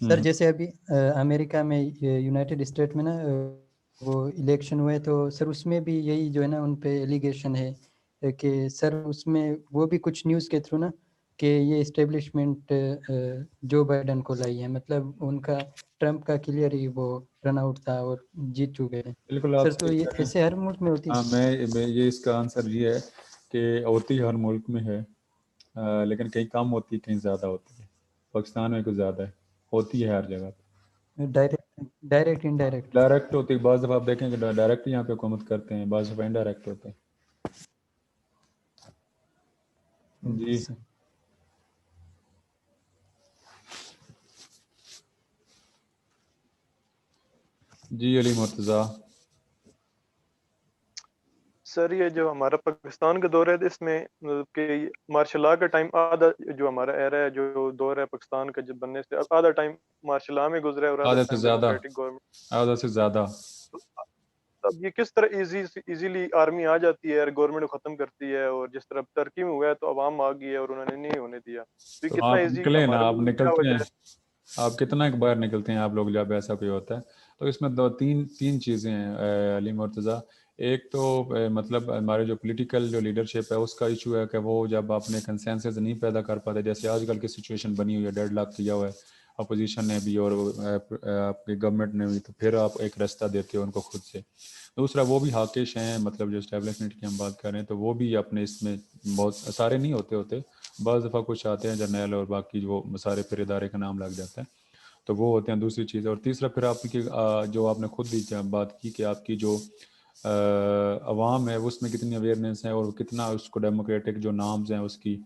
سر جیسے ابھی امریکہ میں یونائٹڈ اسٹیٹ میں نا وہ الیکشن ہوئے تو سر اس میں بھی یہی جو ہے نا ان پہ ایلیگیشن ہے کہ سر اس میں وہ بھی کچھ نیوز کے تھرو نا کہ یہ اسٹیبلشمنٹ جو بائیڈن کو لائی ہے، مطلب ان کا ٹرمپ کا کلیئر ہی وہ رن آؤٹ تھا اور جیت چکے ہیں. بالکل آپ سر تو صحیح یہ کہہ رہے ہیں. ایسے ہر ملک میں ہوتی ہاں ہے. میں یہ اس کا آنسر یہ ہے کہ ہوتی ہر ملک میں ہے، لیکن کہیں کم ہوتی ہے، کہیں زیادہ ہوتی ہے. پاکستان میں کچھ زیادہ ہے، ہوتی ہے ہر جگہ. Direct indirect. ڈائریکٹ ہوتی ہے، بعض دفعہ آپ دیکھیں کہ ڈائریکٹ یہاں پہ حکومت کرتے ہیں، بعض دفعہ انڈائریکٹ ہوتے ہیں. جی جی علی مرتضیٰ. سر یہ جو ہمارا پاکستان کا دور ہے اس میں مطلب کہ مارشل لا کا ٹائم آدھا، جو ہمارا ایرا ہے جو دور ہے پاکستان کا جب بننے سے آدھا ٹائم مارشل لا میں گزرا ہے اور آدھا آدھے سے ٹائم زیادہ، ڈیموکریٹک گورنمنٹ. آدھے سے زیادہ. اب یہ کس طرح ایزیلی آرمی آ جاتی ہے اور گورنمنٹ کو ختم کرتی ہے، اور جس طرح ترکی میں ہوا ہے تو عوام آ گئی ہے اور انہوں نے نہیں ہونے دیا. تو یہ تو کتنا آپ ایزی نکلیں نا، ہمارے آپ ملک میں کیا نکلتے وجہ ہیں، ہے؟ آپ کتنا ایک باہر نکلتے ہیں آپ لوگ جب ایسا کوئی ہوتا ہے. تو اس میں تین چیزیں ہیں علی مرتضیٰ. ایک تو مطلب ہمارے جو پولیٹیکل جو لیڈرشپ ہے اس کا ایشو ہے کہ وہ جب اپنے کنسنسس نہیں پیدا کر پاتے، جیسے آج کل کی سچویشن بنی ہوئی ہے، 1.5 لاکھ کیا ہوا ہے اپوزیشن نے بھی اور آپ کی گورنمنٹ نے بھی، تو پھر آپ ایک رستہ دیتے ہو ان کو خود سے. دوسرا وہ بھی حاکش ہیں، مطلب جو اسٹیبلشمنٹ کی ہم بات کر رہے ہیں تو وہ بھی اپنے اس میں بہت سارے نہیں ہوتے بعض دفعہ کچھ آتے ہیں جرنیل اور باقی وہ سارے پھر ادارے کا نام لگ جاتا ہے، تو وہ ہوتے ہیں دوسری چیز. اور تیسرا پھر آپ کی جو آپ نے خود بھی بات کی کہ آپ کی جو عوام ہے اس میں کتنی اویئرنیس ہے اور کتنا اس کو ڈیموکریٹک جو نامز ہیں اس کی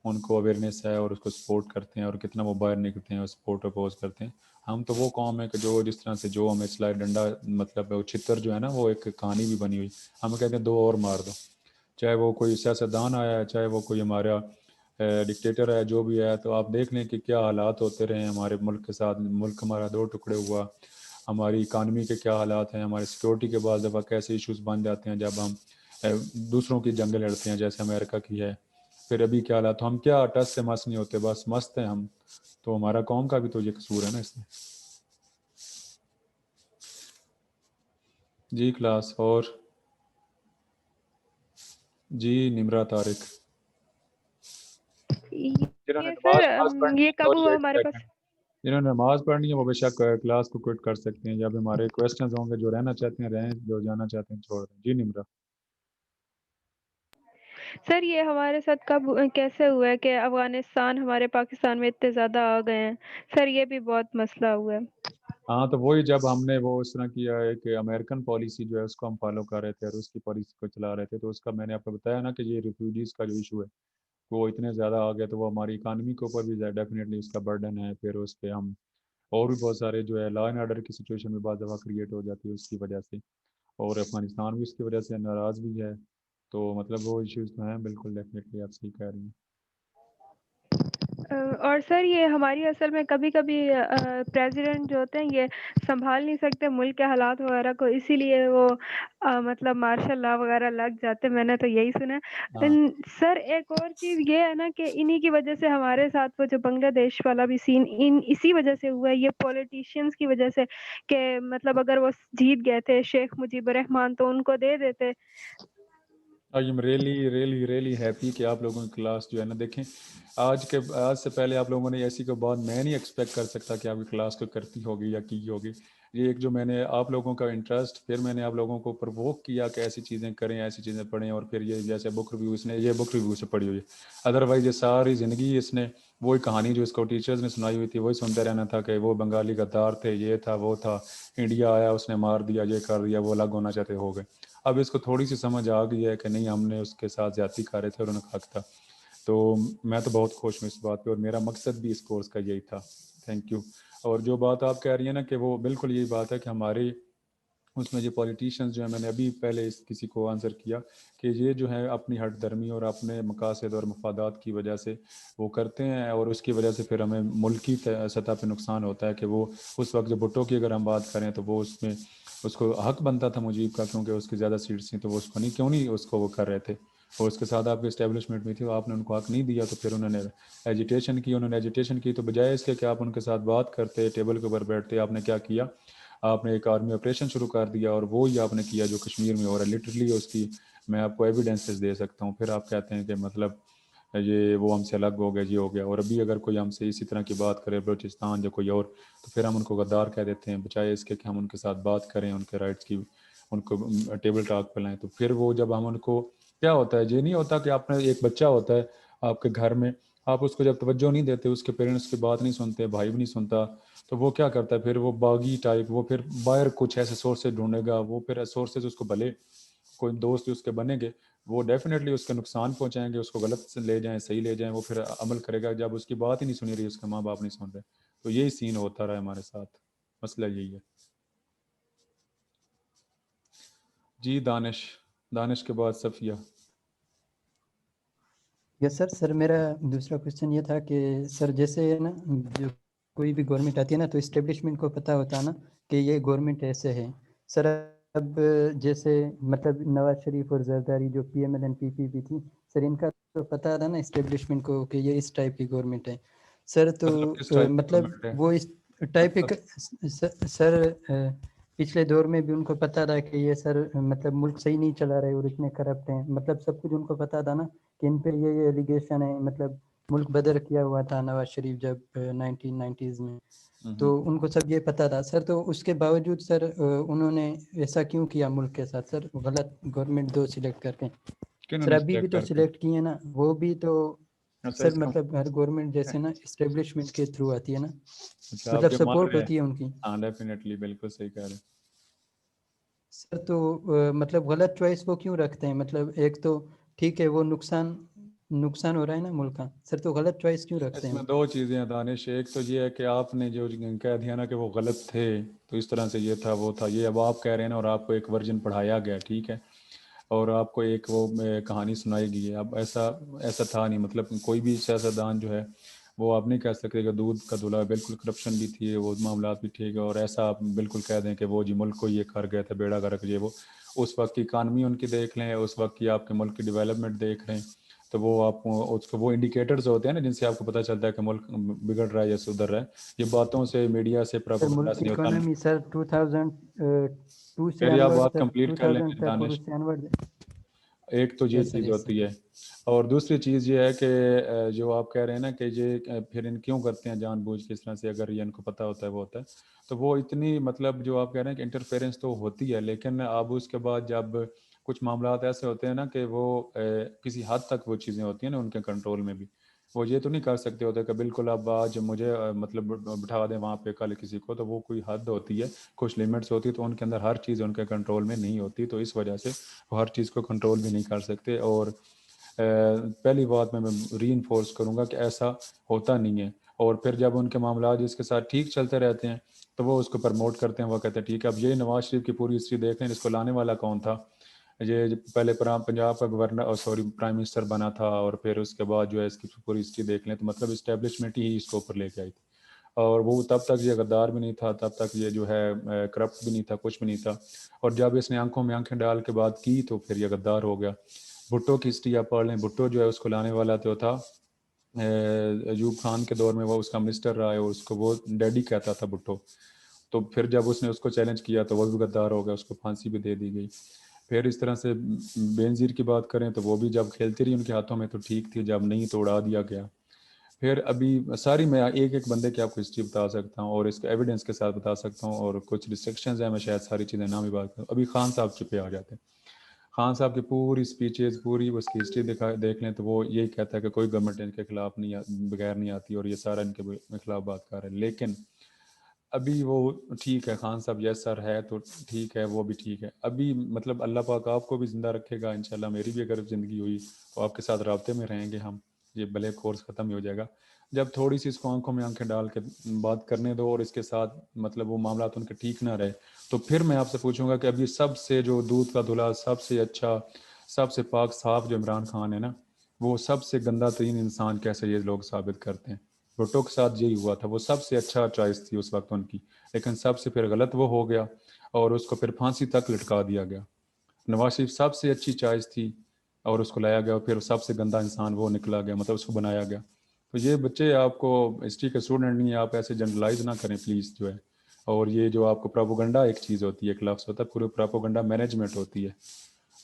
ان کو اویئرنیس ہے اور اس کو سپورٹ کرتے ہیں اور کتنا وہ باہر نکلتے ہیں اور سپورٹ اپوز کرتے ہیں. ہم تو وہ قوم ہے کہ جو جس طرح سے جو ہمیں سلائی ڈنڈا مطلب وہ چھتر جو ہے نا وہ ایک کہانی بھی بنی ہوئی، ہم کہتے ہیں 2 اور مار دو، چاہے وہ کوئی سیاستدان آیا ہے، چاہے وہ کوئی ہمارا ڈکٹیٹر ہے، جو بھی ہے. تو آپ دیکھ لیں کہ کیا حالات ہوتے رہے ہیں ہمارے ملک کے ساتھ. ملک ہمارا 2 ٹکڑے ہوا، ہماری اکانومی کے کیا حالات ہیں، ہمارے سیکورٹی کے بعض دفعہ کیسے ایشوز بن جاتے ہیں جب ہم دوسروں کی جنگیں لڑتے ہیں جیسے امریکہ کی ہے. پھر ابھی کیا حالات، تو ہم کیا ٹس سے مس نہیں ہوتے، بس مست ہیں ہم. تو ہمارا قوم کا بھی تو یہ قصور ہے نا اس میں. جی کلاس. اور جی نمرا طارق جنہوں نے یہ نماز سر پڑھنی یہ ہے، کب سوری ہوا ایک ہمارے پاس؟ سیکنڈ، جنہوں نے نماز پڑھنی ہے وہ بے شک کلاس کو کوئٹ کر سکتے ہیں، جب ہمارے کویسچنز ہوں گے، جو رہنا چاہتے ہیں رہیں، جو جانا چاہتے ہیں چھوڑ دیں. جی نمرا. سر یہ ہمارے ساتھ کب کیسے ہوا ہے کہ افغانستان ہمارے پاکستان میں اتنے زیادہ آ گئے ہیں؟ سر یہ بھی بہت مسئلہ ہوا ہے. ہاں تو وہی جب ہم نے وہ اس طرح کیا ہے کہ امریکن پالیسی جو ہے اس کو ہم فالو کر رہے تھے اور اس کی پالیسی کو چلا رہے تھے، تو اس کا میں نے آپ کو بتایا نا کہ یہ ریفیوجیز کا جو ایشو ہے وہ اتنے زیادہ آ گیا، تو وہ ہماری اکانومی کے اوپر بھی ڈیفینیٹلی اس کا برڈن ہے. پھر اس پہ ہم اور بھی بہت سارے جو ہے لا اینڈ آرڈر کی سچویشن میں بعض دفعہ کریٹ ہو جاتی ہے اس کی وجہ سے، اور افغانستان بھی اس کی وجہ سے ناراض بھی ہے. تو مطلب وہ ایشوز تو ہیں بالکل، ڈیفینیٹلی آپ صحیح کہہ رہی ہیں. اور سر یہ ہماری اصل میں کبھی کبھی پریزیڈنٹ جو ہوتے ہیں یہ سنبھال نہیں سکتے ملک کے حالات وغیرہ کو، اسی لیے وہ مطلب مارشل لا وغیرہ لگ جاتے، میں نے تو یہی سنا ہے. ہاں سر ایک اور چیز یہ ہے نا کہ انہی کی وجہ سے ہمارے ساتھ وہ جو بنگلہ دیش والا بھی سین اسی وجہ سے ہوا ہے، یہ پولیٹیشینز کی وجہ سے، کہ مطلب اگر وہ جیت گئے تھے شیخ مجیب الرحمان تو ان کو دے دیتے. آئی ایم ریئلی ہیپی کہ آپ لوگوں کی کلاس جو ہے نا دیکھیں، آج سے پہلے آپ لوگوں نے ایسی کوئی بات میں نہیں ایکسپیکٹ کر سکتا کہ آپ کی کلاس کو کرتی ہوگی یا کی ہوگی. یہ ایک جو میں نے آپ لوگوں کا انٹرسٹ، پھر میں نے آپ لوگوں کو پرووک کیا کہ ایسی چیزیں کریں، ایسی چیزیں پڑھیں، اور پھر یہ جیسے بک ریویو اس نے یہ بک ریویو سے پڑھی ہوئی ہے، ادروائز یہ ساری زندگی اس نے وہی کہانی جو اس کو ٹیچرز نے سنائی ہوئی تھی وہی سنتے رہنا تھا کہ وہ بنگالی غدار تھے, یہ تھا وہ تھا, انڈیا آیا اس نے مار دیا, یہ کر دیا, وہ الگ ہونا چاہتے ہو گئے. اب اس کو تھوڑی سی سمجھ آ گئی ہے کہ نہیں ہم نے اس کے ساتھ زیادتی کر رہے تھے اور انہوں نے حق تھا. تو میں تو بہت خوش ہوں اس بات پہ, اور میرا مقصد بھی اس کورس کا یہی تھا. Thank you. اور جو بات آپ کہہ رہی ہیں نا کہ وہ بالکل یہی بات ہے کہ ہمارے اس میں جو پولیٹیشینز جو ہیں, میں نے ابھی پہلے کسی کو آنسر کیا کہ یہ جو ہے اپنی ہٹ درمی اور اپنے مقاصد اور مفادات کی وجہ سے وہ کرتے ہیں, اور اس کی وجہ سے پھر ہمیں ملکی سطح پہ نقصان ہوتا ہے. کہ وہ اس وقت جو بھٹو کی اگر ہم بات کریں تو وہ اس میں اس کو حق بنتا تھا مجیب کا, کیونکہ اس کی زیادہ سیٹس تھیں, تو وہ اس کو نہیں, کیوں نہیں اس کو وہ کر رہے تھے, اور اس کے ساتھ آپ کی اسٹیبلشمنٹ میں تھی, تو آپ نے ان کو حق نہیں دیا. تو پھر انہوں نے ایجیٹیشن کی تو بجائے اس کے کہ آپ ان کے ساتھ بات کرتے, ٹیبل کے اوپر بیٹھتے, آپ نے کیا کیا, آپ نے ایک آرمی آپریشن شروع کر دیا. اور وہی آپ نے کیا جو کشمیر میں ہو رہا ہے لٹرلی, اس کی میں آپ کو ایویڈنسز دے سکتا ہوں. پھر آپ کہتے ہیں کہ مطلب یہ وہ ہم سے الگ ہو گیا, یہ ہو گیا. اور ابھی اگر کوئی ہم سے اسی طرح کی بات کرے بلوچستان یا کوئی اور, تو پھر ہم ان کو غدار کہہ دیتے ہیں, بچائے اس کے کہ ہم ان کے ساتھ بات کریں, ان کے رائٹس کی ان کو ٹیبل ٹاک پہ لائیں. تو پھر وہ جب ہم ان کو کیا ہوتا ہے, یہ نہیں ہوتا کہ آپ نے ایک بچہ ہوتا ہے آپ کے گھر میں, آپ اس کو جب توجہ نہیں دیتے, اس کے پیرنٹس کی بات نہیں سنتے, بھائی بھی نہیں سنتا, تو وہ کیا کرتا ہے پھر وہ باغی ٹائپ, وہ پھر باہر کچھ ایسے سورسز ڈھونڈے گا. وہ پھر سورسز اس کو بھلے کوئی دوست اس کے بنے گے, وہ ڈیفینیٹلی اس کا نقصان پہنچائیں گے, اس کو غلط سے لے جائیں صحیح لے جائیں, وہ پھر عمل کرے گا جب اس کی بات ہی نہیں سنی رہی, اس کے ماں باپ نہیں سن رہے. تو یہی سین ہوتا رہا ہے ہمارے ساتھ, مسئلہ یہی ہے. جی دانش کے بعد صفیہ. یس سر میرا دوسرا کوشچن یہ تھا کہ سر جیسے نا جو کوئی بھی گورنمنٹ آتی ہے نا, تو اسٹیبلشمنٹ کو پتہ ہوتا ہے نا کہ یہ گورنمنٹ ایسے ہے. سر اب جیسے مطلب نواز شریف اور زرداری جو P M L N P P P تھی, سر ان کا تو پتہ تھا نا اسٹیبلشمنٹ کو کہ یہ اس ٹائپ کی گورنمنٹ ہے. سر تو مطلب وہ اس ٹائپ سر پچھلے دور میں بھی ان کو پتہ تھا کہ یہ سر مطلب ملک صحیح نہیں چلا رہے اور اتنے کرپٹ ہیں, مطلب سب کچھ ان کو پتہ تھا نا کہ ان پہ یہ ایلیگیشن ہے. مطلب ملک بدر کیا ہوا تھا نواز شریف جب 1990s میں, تو ان کو سب یہ پتہ تھا. سر تو اس کے باوجود سر انہوں نے ایسا کیوں کیا ملک کے ساتھ سر, غلط گورنمنٹ دو سلیکٹ کر کے. سر ابھی بھی تو سلیکٹ کیے ہیں نا, وہ بھی تو سر مطلب ہر گورنمنٹ جیسے نا اسٹیبلشمنٹ کے تھرو آتی ہے نا, مطلب سپورٹ ہوتی ہے ان کی. ہاں ڈیفینیٹلی بالکل صحیح کہہ رہے ہیں سر. تو مطلب غلط چوائس وہ کیوں رکھتے ہیں, مطلب ایک تو ٹھیک ہے وہ نقصان ہو رہا ہے نا ملک کا, سر تو غلط چوائس کیوں رکھتے ہیں؟ اس میں دو چیزیں ہیں دانش. ایک تو یہ ہے کہ آپ نے جو کہہ دیا نا کہ وہ غلط تھے, تو اس طرح سے یہ تھا وہ تھا, یہ اب آپ کہہ رہے ہیں نا, اور آپ کو ایک ورژن پڑھایا گیا, ٹھیک ہے, اور آپ کو ایک وہ کہانی سنائی گئی ہے. اب ایسا تھا نہیں, مطلب کوئی بھی سیاستدان جو ہے وہ آپ نہیں کہہ سکتے کہ دودھ کا دھلا, بالکل کرپشن بھی تھی, وہ معاملات بھی ٹھیک ہے, اور ایسا آپ بالکل کہہ دیں کہ وہ جی ملک کو یہ کر گئے تھے, بیڑا گرک یہ وہ. اس وقت کی اکانومی ان کی دیکھ لیں, اس وقت کی آپ کے ملک کی ڈیولپمنٹ دیکھ لیں, تو وہ آپ اس کو وہ انڈیکیٹرز ہوتے ہیں نا جن سے آپ کو پتہ چلتا ہے کہ ملک بگڑ رہا ہے یا سدھر رہا ہے. یہ باتوں سے, میڈیا سے, پروپیگنڈا سے نہیں ہوتا. اکانومی سر 2002 سے میری آپ انورڈ بات سر کمپلیٹ کر 2000 لیں تک, اور دانش. اس سے انورڈ. ایک تو یہ چیز ہوتی ہے, اور دوسری چیز یہ ہے کہ جو آپ کہہ رہے ہیں نا کہ یہ پھر ان کیوں کرتے ہیں جان بوجھ کے اس طرح سے, اگر یہ ان کو پتہ ہوتا ہے وہ ہوتا ہے, تو وہ اتنی مطلب جو آپ کہہ رہے ہیں کہ انٹرفیرنس تو ہوتی ہے, لیکن اب اس کے بعد جب کچھ معاملات ایسے ہوتے ہیں نا کہ وہ کسی حد تک وہ چیزیں ہوتی ہیں نا ان کے کنٹرول میں بھی, وہ یہ تو نہیں کر سکتے ہوتے کہ بالکل اب آج مجھے مطلب بٹھا دیں وہاں پہ کل کسی کو, تو وہ کوئی حد ہوتی ہے, کچھ لمٹس ہوتی ہے, تو ان کے اندر ہر چیز ان کے کنٹرول میں نہیں ہوتی, تو اس وجہ سے وہ ہر چیز کو کنٹرول بھی نہیں کر سکتے. اور پہلی بات میں ری انفورس کروں گا کہ ایسا ہوتا نہیں ہے, اور پھر جب ان کے معاملات جس کے ساتھ ٹھیک چلتے رہتے ہیں تو وہ اس کو پرموٹ کرتے ہیں, وہ کہتے ہیں ٹھیک ہے. اب یہ نواز شریف کی پوری ہسٹری دیکھ لیں, اس کو لانے والا کون تھا, یہ پہلے پنجاب کا گورنر پرائم منسٹر بنا تھا, اور پھر اس کے بعد جو ہے اس کی پوری ہسٹری دیکھ لیں تو مطلب اسٹیبلشمنٹ ہی اس کو اوپر لے کے آئی تھی, اور وہ تب تک یہ غدار بھی نہیں تھا, تب تک یہ جو ہے کرپٹ بھی نہیں تھا, کچھ بھی نہیں تھا, اور جب اس نے آنکھوں میں آنکھیں ڈال کے بات کی تو پھر یہ غدار ہو گیا. بھٹو کی ہسٹری آپ پڑھ لیں, بھٹو جو ہے اس کو لانے والا تو تھا ایوب خان کے دور میں, وہ اس کا منسٹر رہا ہے, اور اس کو وہ ڈیڈی کہتا تھا بھٹو. تو پھر جب اس نے اس کو چیلنج کیا تو وہ بھی غدار ہو گیا, اس کو پھانسی بھی دے دی گئی. پھر اس طرح سے بینظیر کی بات کریں تو وہ بھی جب کھیلتی رہی ان کے ہاتھوں میں تو ٹھیک تھی, جب نہیں تو اڑا دیا گیا. پھر ابھی ساری میں ایک بندے کی آپ کو ہسٹری بتا سکتا ہوں, اور اس کے ایویڈنس کے ساتھ بتا سکتا ہوں, اور کچھ ریسٹرکشنز ہیں, میں شاید ساری چیزیں نہ بھی بات کروں. ابھی خان صاحب چپے آ جاتے ہیں. خان صاحب کی پوری سپیچز پوری اس کی ہسٹری دیکھ لیں تو وہ یہی کہتا ہے کہ کوئی گورنمنٹ ان کے خلاف نہیں بغیر نہیں آتی اور یہ سارا ان کے خلاف بات کر رہے ہیں. لیکن ابھی وہ ٹھیک ہے خان صاحب یس سر ہے تو ٹھیک ہے وہ بھی ٹھیک ہے. ابھی مطلب اللہ پاک آپ کو بھی زندہ رکھے گا انشاءاللہ. میری بھی اگر زندگی ہوئی تو آپ کے ساتھ رابطے میں رہیں گے ہم. یہ بھلے کورس ختم ہی ہو جائے گا. جب تھوڑی سی اس کو آنکھوں میں آنکھیں ڈال کے بات کرنے دو اور اس کے ساتھ مطلب وہ معاملات ان کے ٹھیک نہ رہے تو پھر میں آپ سے پوچھوں گا کہ ابھی سب سے جو دودھ کا دھلا سب سے اچھا سب سے پاک صاف جو عمران خان ہے نا وہ سب سے گندہ ترین انسان کیسے یہ لوگ ثابت کرتے ہیں. بھٹو کے ساتھ یہی ہوا تھا. وہ سب سے اچھا چوائس تھی اس وقت ان کی لیکن سب سے پھر غلط وہ ہو گیا اور اس کو پھر پھانسی تک لٹکا دیا گیا. نواز شریف سب سے اچھی چوائس تھی اور اس کو لایا گیا پھر سب سے گندہ انسان وہ نکلا گیا مطلب اس کو بنایا گیا. تو یہ بچے آپ کو ہسٹری کے اسٹوڈنٹ نہیں ہیں آپ ایسے جنرلائز نہ کریں پلیز جو ہے. اور یہ جو آپ کو پراپوگنڈا ایک چیز ہوتی ہے ایک لفظ ہوتا ہے پورے پراپوگنڈا مینجمنٹ ہوتی ہے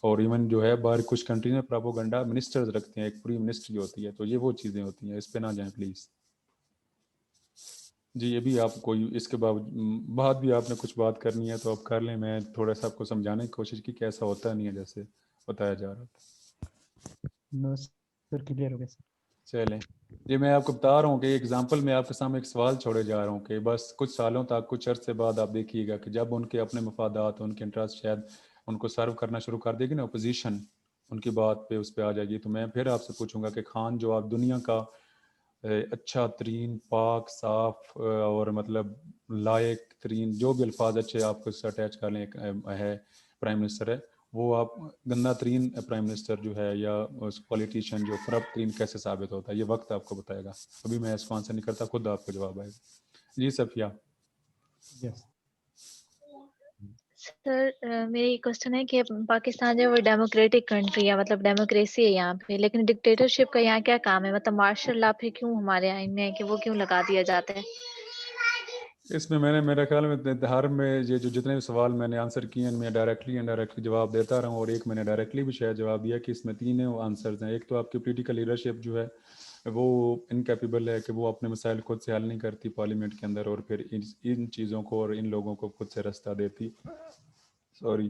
اور ایون جو ہے باہر کچھ کنٹری میں پراپوگنڈا منسٹرز رکھتے ہیں ایک پوری منسٹری ہوتی ہے. تو یہ وہ چیزیں ہوتی ہیں اس پہ نہ جائیں پلیز. جی یہ بھی آپ کوئی اس کے بعد بھی آپ نے کچھ بات کرنی ہے تو آپ کر لیں. میں تھوڑا سا آپ کو سمجھانے کی کوشش کی کہ ایسا ہوتا نہیں ہے جیسے بتایا جا رہا تھا. نو سر کلیئر ہو گیا سر. چلیں یہ میں آپ کو بتا رہا ہوں کہ ایگزامپل میں آپ کے سامنے ایک سوال چھوڑے جا رہا ہوں کہ بس کچھ سالوں تک کچھ عرصے بعد آپ دیکھیے گا کہ جب ان کے اپنے مفادات ان کے انٹرسٹ شاید ان کو سرو کرنا شروع کر دے گی نا اپوزیشن ان کی بات پہ اس پہ آ جائے گی تو میں پھر آپ سے پوچھوں گا کہ خان جو آپ دنیا کا اچھا ترین پاک صاف اور مطلب لائق ترین جو بھی الفاظ اچھے آپ کو اس سے اٹیچ کر لیں ہے پرائم منسٹر ہے وہ آپ گندہ ترین پرائم منسٹر جو ہے یا پولیٹیشین جو کرپٹ ترین کیسے ثابت ہوتا ہے یہ وقت آپ کو بتائے گا. ابھی میں اس کو آنسر نہیں کرتا خود آپ کو جواب آئے گا. جی صفیہ. یس سر میری کوشچن ہے کہ پاکستان جو ہے وہ ڈیموکریٹک کنٹری ہے مطلب ڈیموکریسی ہے یہاں پہ لیکن ڈکٹیٹرشپ کا یہاں کیا کام ہے مطلب مارشل لا پھر کیوں ہمارے آئین میں ہے کہ وہ کیوں لگا دیا جاتا ہے. اس میں نے میرے خیال میں ہر میں یہ جو جتنے بھی سوال میں نے آنسر کیے ہیں ان میں ڈائریکٹلی انڈائریکٹلی جواب دیتا رہا ہوں اور ایک میں نے ڈائریکٹلی بھی شاید جواب دیا کہ اس میں تینوں آنسرز ہیں. ایک تو آپ کی پولیٹیکل لیڈرشپ جو ہے وہ انکیپیبل ہے کہ وہ اپنے مسائل خود سے حل نہیں کرتی پارلیمنٹ کے اندر اور پھر ان چیزوں کو اور ان لوگوں کو خود سے رستہ دیتی سوری.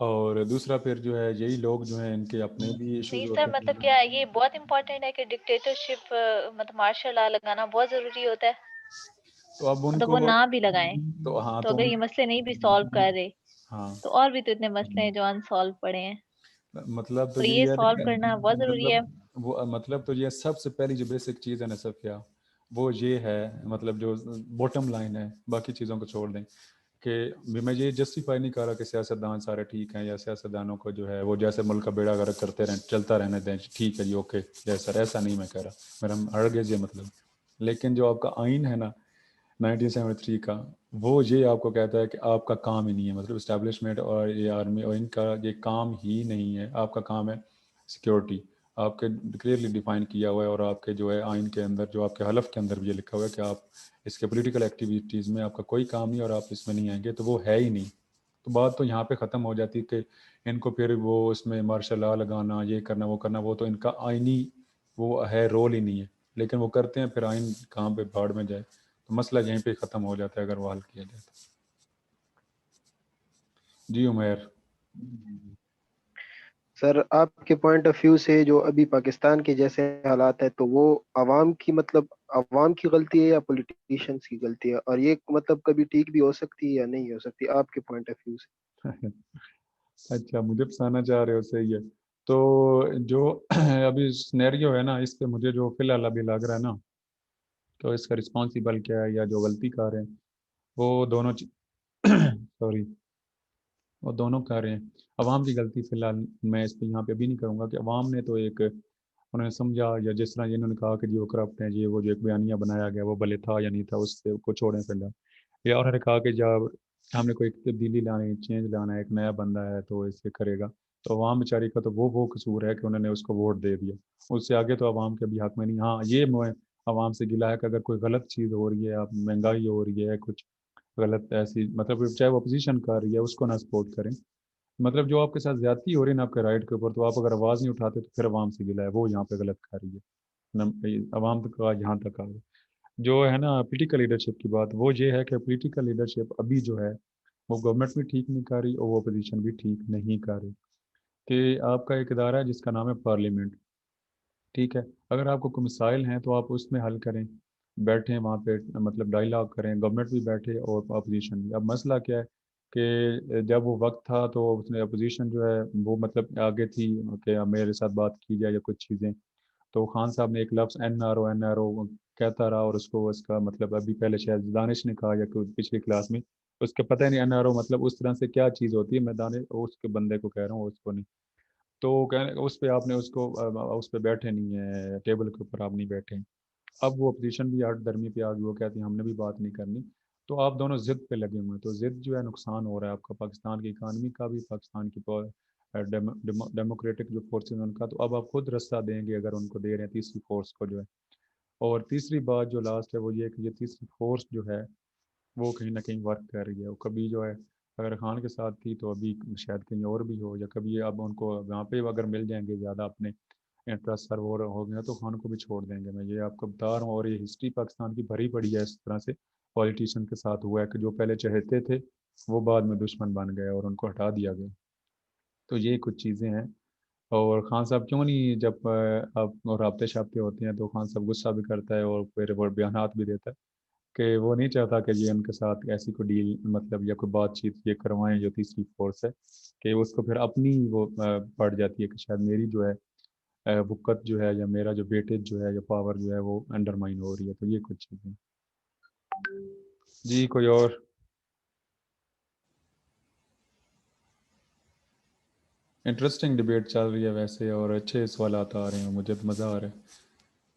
اور دوسرا پھر جو ہے یہی لوگ جو ہیں ان کے اپنے بھی ایشوز نہیں ہوتے سر ہیں. مطلب کیا یہ بہت امپورٹنٹ ہے کہ ڈکٹیٹرشپ مطلب مارشل لا لگانا بہت ضروری ہوتا ہے تو اب ان مطلب کو وہ نہ بھی لگائیں تو ہاں تو اگر یہ مسئلے نہیں بھی سالو کر رہے ہاں تو اور بھی تو اتنے مسئلے ہیں جو انسالو پڑے ہیں مطلب تو اور یہ یہی ہے سالو کرنا بہت ضروری ہے. وہ مطلب تو یہ سب سے پہلی جو بیسک چیز ہے نا صفیہ وہ یہ ہے مطلب جو باٹم لائن ہے باقی چیزوں کو چھوڑ دیں کہ میں یہ جسٹیفائی نہیں کر رہا کہ سیاستدان سارے ٹھیک ہیں یا سیاستدانوں کو جو ہے وہ جیسے ملک کا بیڑا غرق کرتے رہیں چلتا رہنے دیں ٹھیک ہے جی اوکے یس سر ایسا نہیں میں کہہ رہا میرا ہرگز یہ مطلب. لیکن جو آپ کا آئین ہے نا 1973 کا وہ یہ آپ کو کہتا ہے کہ آپ کا کام ہی نہیں ہے مطلب اسٹیبلشمنٹ اور یہ آرمی اور ان کا یہ کام ہی نہیں ہے. آپ کا کام ہے سیکیورٹی. آپ کے کلیئرلی ڈیفائن کیا ہوا ہے اور آپ کے جو ہے آئین کے اندر جو آپ کے حلف کے اندر بھی یہ لکھا ہوا ہے کہ آپ اس کے پولیٹیکل ایکٹیویٹیز میں آپ کا کوئی کام نہیں اور آپ اس میں نہیں آئیں گے تو وہ ہے ہی نہیں. تو بات تو یہاں پہ ختم ہو جاتی کہ ان کو پھر وہ اس میں مارشل لا لگانا یہ کرنا وہ تو ان کا آئینی وہ ہے رول ہی نہیں ہے لیکن وہ کرتے ہیں پھر آئین کہاں پہ بھاڑ میں جائے. تو مسئلہ یہیں پہ ختم ہو جاتا ہے اگر وہ حل کیا جائے تو. جی عمیر. سر آپ کے پوائنٹ آف ویو سے جو ابھی پاکستان کے جیسے حالات ہے تو وہ عوام کی مطلب عوام کی غلطی ہے یا پولیٹیشینز کی غلطی ہے اور یہ مطلب کبھی ٹھیک بھی ہو سکتی ہے یا نہیں ہو سکتی آپ کے پوائنٹ آف ویو سے. اچھا مجھے پسانا چاہ رہے ہو صحیح ہے. تو جو ابھی سینیریو ہے نا اس پہ مجھے جو فی الحال ابھی لگ رہا ہے نا تو اس کا رسپانسیبل کیا ہے یا جو غلطی کر رہے ہیں وہ دونوں سوری وہ دونوں کر رہے ہیں. عوام کی غلطی فی الحال میں اس پہ یہاں پہ بھی نہیں کروں گا کہ عوام نے تو ایک انہوں نے سمجھا یا جس طرح انہوں نے کہا کہ جی وہ کرپٹ ہیں جی وہ جو ایک بیانیہ بنایا گیا وہ بھلے تھا یا نہیں تھا اس سے کو چھوڑیں فی الحال. یا انہوں نے کہا کہ جب ہم نے کوئی تبدیلی لانی چینج لانا ہے ایک نیا بندہ ہے تو اسے کرے گا تو عوام بیچاری کا تو وہ قصور ہے کہ انہوں نے اس کو ووٹ دے دیا. اس سے آگے تو عوام کے بھی حق میں نہیں. ہاں یہ عوام سے گلا ہے کہ اگر کوئی غلط چیز ہو رہی ہے اب مہنگائی ہو رہی ہے کچھ غلط ایسی مطلب چاہے وہ اپوزیشن کر رہی ہے اس کو نہ سپورٹ کریں. مطلب جو آپ کے ساتھ زیادتی ہو رہی ہے نا آپ کے رائٹ کے اوپر تو آپ اگر آواز نہیں اٹھاتے تو پھر عوام سے گلا ہے وہ یہاں پہ غلط کر رہی ہے. عوام تک یہاں تک آ گئی جو ہے نا پولیٹیکل لیڈرشپ کی بات وہ یہ ہے کہ پولیٹیکل لیڈرشپ ابھی جو ہے وہ گورنمنٹ بھی ٹھیک نہیں کر رہی اور وہ اپوزیشن بھی ٹھیک نہیں کر رہی. کہ آپ کا ایک ادارہ ہے جس کا نام ہے پارلیمنٹ, ٹھیک ہے, اگر آپ کو کوئی مسائل ہیں تو آپ اس میں حل کریں, بیٹھیں وہاں پہ, مطلب ڈائیلاگ کریں, گورنمنٹ بھی بیٹھے اور اپوزیشن بھی. اب مسئلہ کیا ہے کہ جب وہ وقت تھا تو اس نے اپوزیشن جو ہے وہ مطلب آگے تھی کہ میرے ساتھ بات کی جائے یا کچھ چیزیں, تو خان صاحب نے ایک لفظ NRO کہتا رہا, اور اس کو اس کا مطلب ابھی پہلے شاید دانش نے کہا یا کوئی پچھلی کلاس میں, اس کے پتہ نہیں NRO مطلب اس طرح سے کیا چیز ہوتی ہے, میں دانش اس کے بندے کو کہہ رہا ہوں, اس کو نہیں. تو کہنے اس پہ آپ نے اس کو اس پہ بیٹھے نہیں ہیں, ٹیبل کے اوپر آپ نہیں بیٹھے. اب وہ اپوزیشن بھی ہٹ درمی پہ آ گئی, وہ کہتی ہیں ہم نے بھی بات نہیں کرنی. تو آپ دونوں ضد پہ لگے ہوئے ہیں, تو ضد جو ہے نقصان ہو رہا ہے آپ کا, پاکستان کی اکانومی کا بھی, پاکستان کی ڈیموکریٹک جو فورسز ہیں ان کا. تو اب آپ خود رستہ دیں گے اگر ان کو دے رہے ہیں تیسری فورس کو جو ہے. اور تیسری بات جو لاسٹ ہے وہ یہ کہ یہ تیسری فورس جو ہے وہ کہیں نہ کہیں ورک کر رہی ہے. وہ کبھی جو ہے اگر خان کے ساتھ تھی تو ابھی شاید کہیں اور بھی ہو, یا کبھی اب ان کو وہاں پہ اگر مل جائیں گے زیادہ اپنے انٹرسٹ سرور ہو گیا تو خان کو بھی چھوڑ دیں گے. میں یہ آپ کو بتا رہا ہوں, اور یہ ہسٹری پاکستان کی بھری پڑی ہے اس طرح سے پولیٹیشین کے ساتھ ہوا ہے کہ جو پہلے چہتے تھے وہ بعد میں دشمن بن گئے اور ان کو ہٹا دیا گیا. تو یہ کچھ چیزیں ہیں. اور خان صاحب کیوں نہیں, جب آپ رابطے شابطے ہوتے ہیں تو خان صاحب غصہ بھی کرتا ہے اور پھر وہ بیانات بھی دیتا ہے کہ وہ نہیں چاہتا کہ یہ ان کے ساتھ ایسی کوئی ڈیل مطلب یا کوئی بات چیت یہ کروائیں جو تیسری فورس ہے, کہ اس کو پھر اپنی وہ پڑ جاتی ہے کہ شاید میری جو ہے وقت جو ہے یا میرا جو ویٹیج جو ہے یا پاور جو ہے وہ انڈرمائن ہو رہی ہے. تو یہ کچھ چیزیں. جی کوئی اور؟ انٹرسٹنگ ڈبیٹ چل رہی ہے ویسے, اور اچھے سوالات آ رہے ہیں, مجھے تو مزہ آ رہا ہے.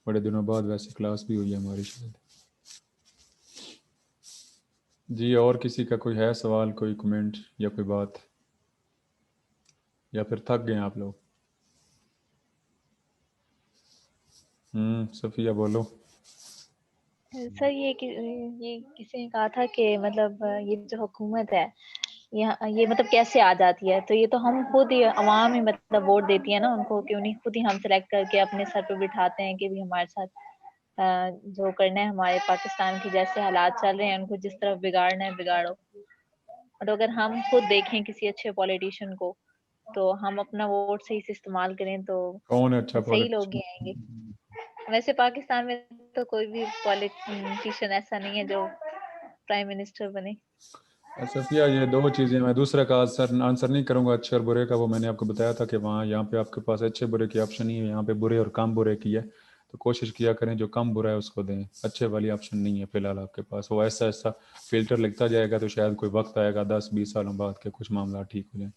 بڑے دنوں بعد ویسے کلاس بھی ہوئی ہے ہماری شاید. جی اور کسی کا کوئی ہے سوال, کوئی کمنٹ یا کوئی بات, یا پھر تھک گئے ہیں آپ لوگ؟ صفیہ بولو. سر یہ کسی نے کہا تھا کہ مطلب یہ جو حکومت ہے یہ مطلب کیسے آ جاتی ہے, تو یہ تو ہم خود ہی عوام ہی مطلب ووٹ دیتی ہے نا ان کو, کہ انہیں خود ہی ہم سلیکٹ کر کے اپنے سر پہ بٹھاتے ہیں کہ بھی ہمارے ساتھ جو کرنا ہے ہمارے پاکستان کی جیسے حالات چل رہے ہیں ان کو جس طرف بگاڑنا ہے بگاڑو. اور اگر ہم خود دیکھیں کسی اچھے پولیٹیشین کو تو ہم اپنا ووٹ صحیح سے استعمال کریں تو کون ہے اچھا صحیح لوگ ہی پولیٹیشین؟ آئیں گے. ویسے پاکستان میں تو کوئی بھی پولیٹیشین ایسا نہیں ہے جو پرائم منسٹر بنے. صفیہ یہ دو چیزیں, میں دوسرا کا آنسر نہیں کروں گا اچھے اور برے کا. وہ میں نے آپ کو بتایا تھا کہ وہاں یہاں پہ آپ کے پاس اچھے برے کی آپشن نہیں ہے, یہاں پہ برے اور کم برے کی ہے. تو کوشش کیا کریں جو کم برا ہے اس کو دیں, اچھے والی آپشن نہیں ہے فی الحال آپ کے پاس. وہ ایسا ایسا فلٹر لگتا جائے گا تو شاید کوئی وقت آئے گا 10-20 سالوں بعد کے کچھ معاملات ٹھیک ہو جائیں.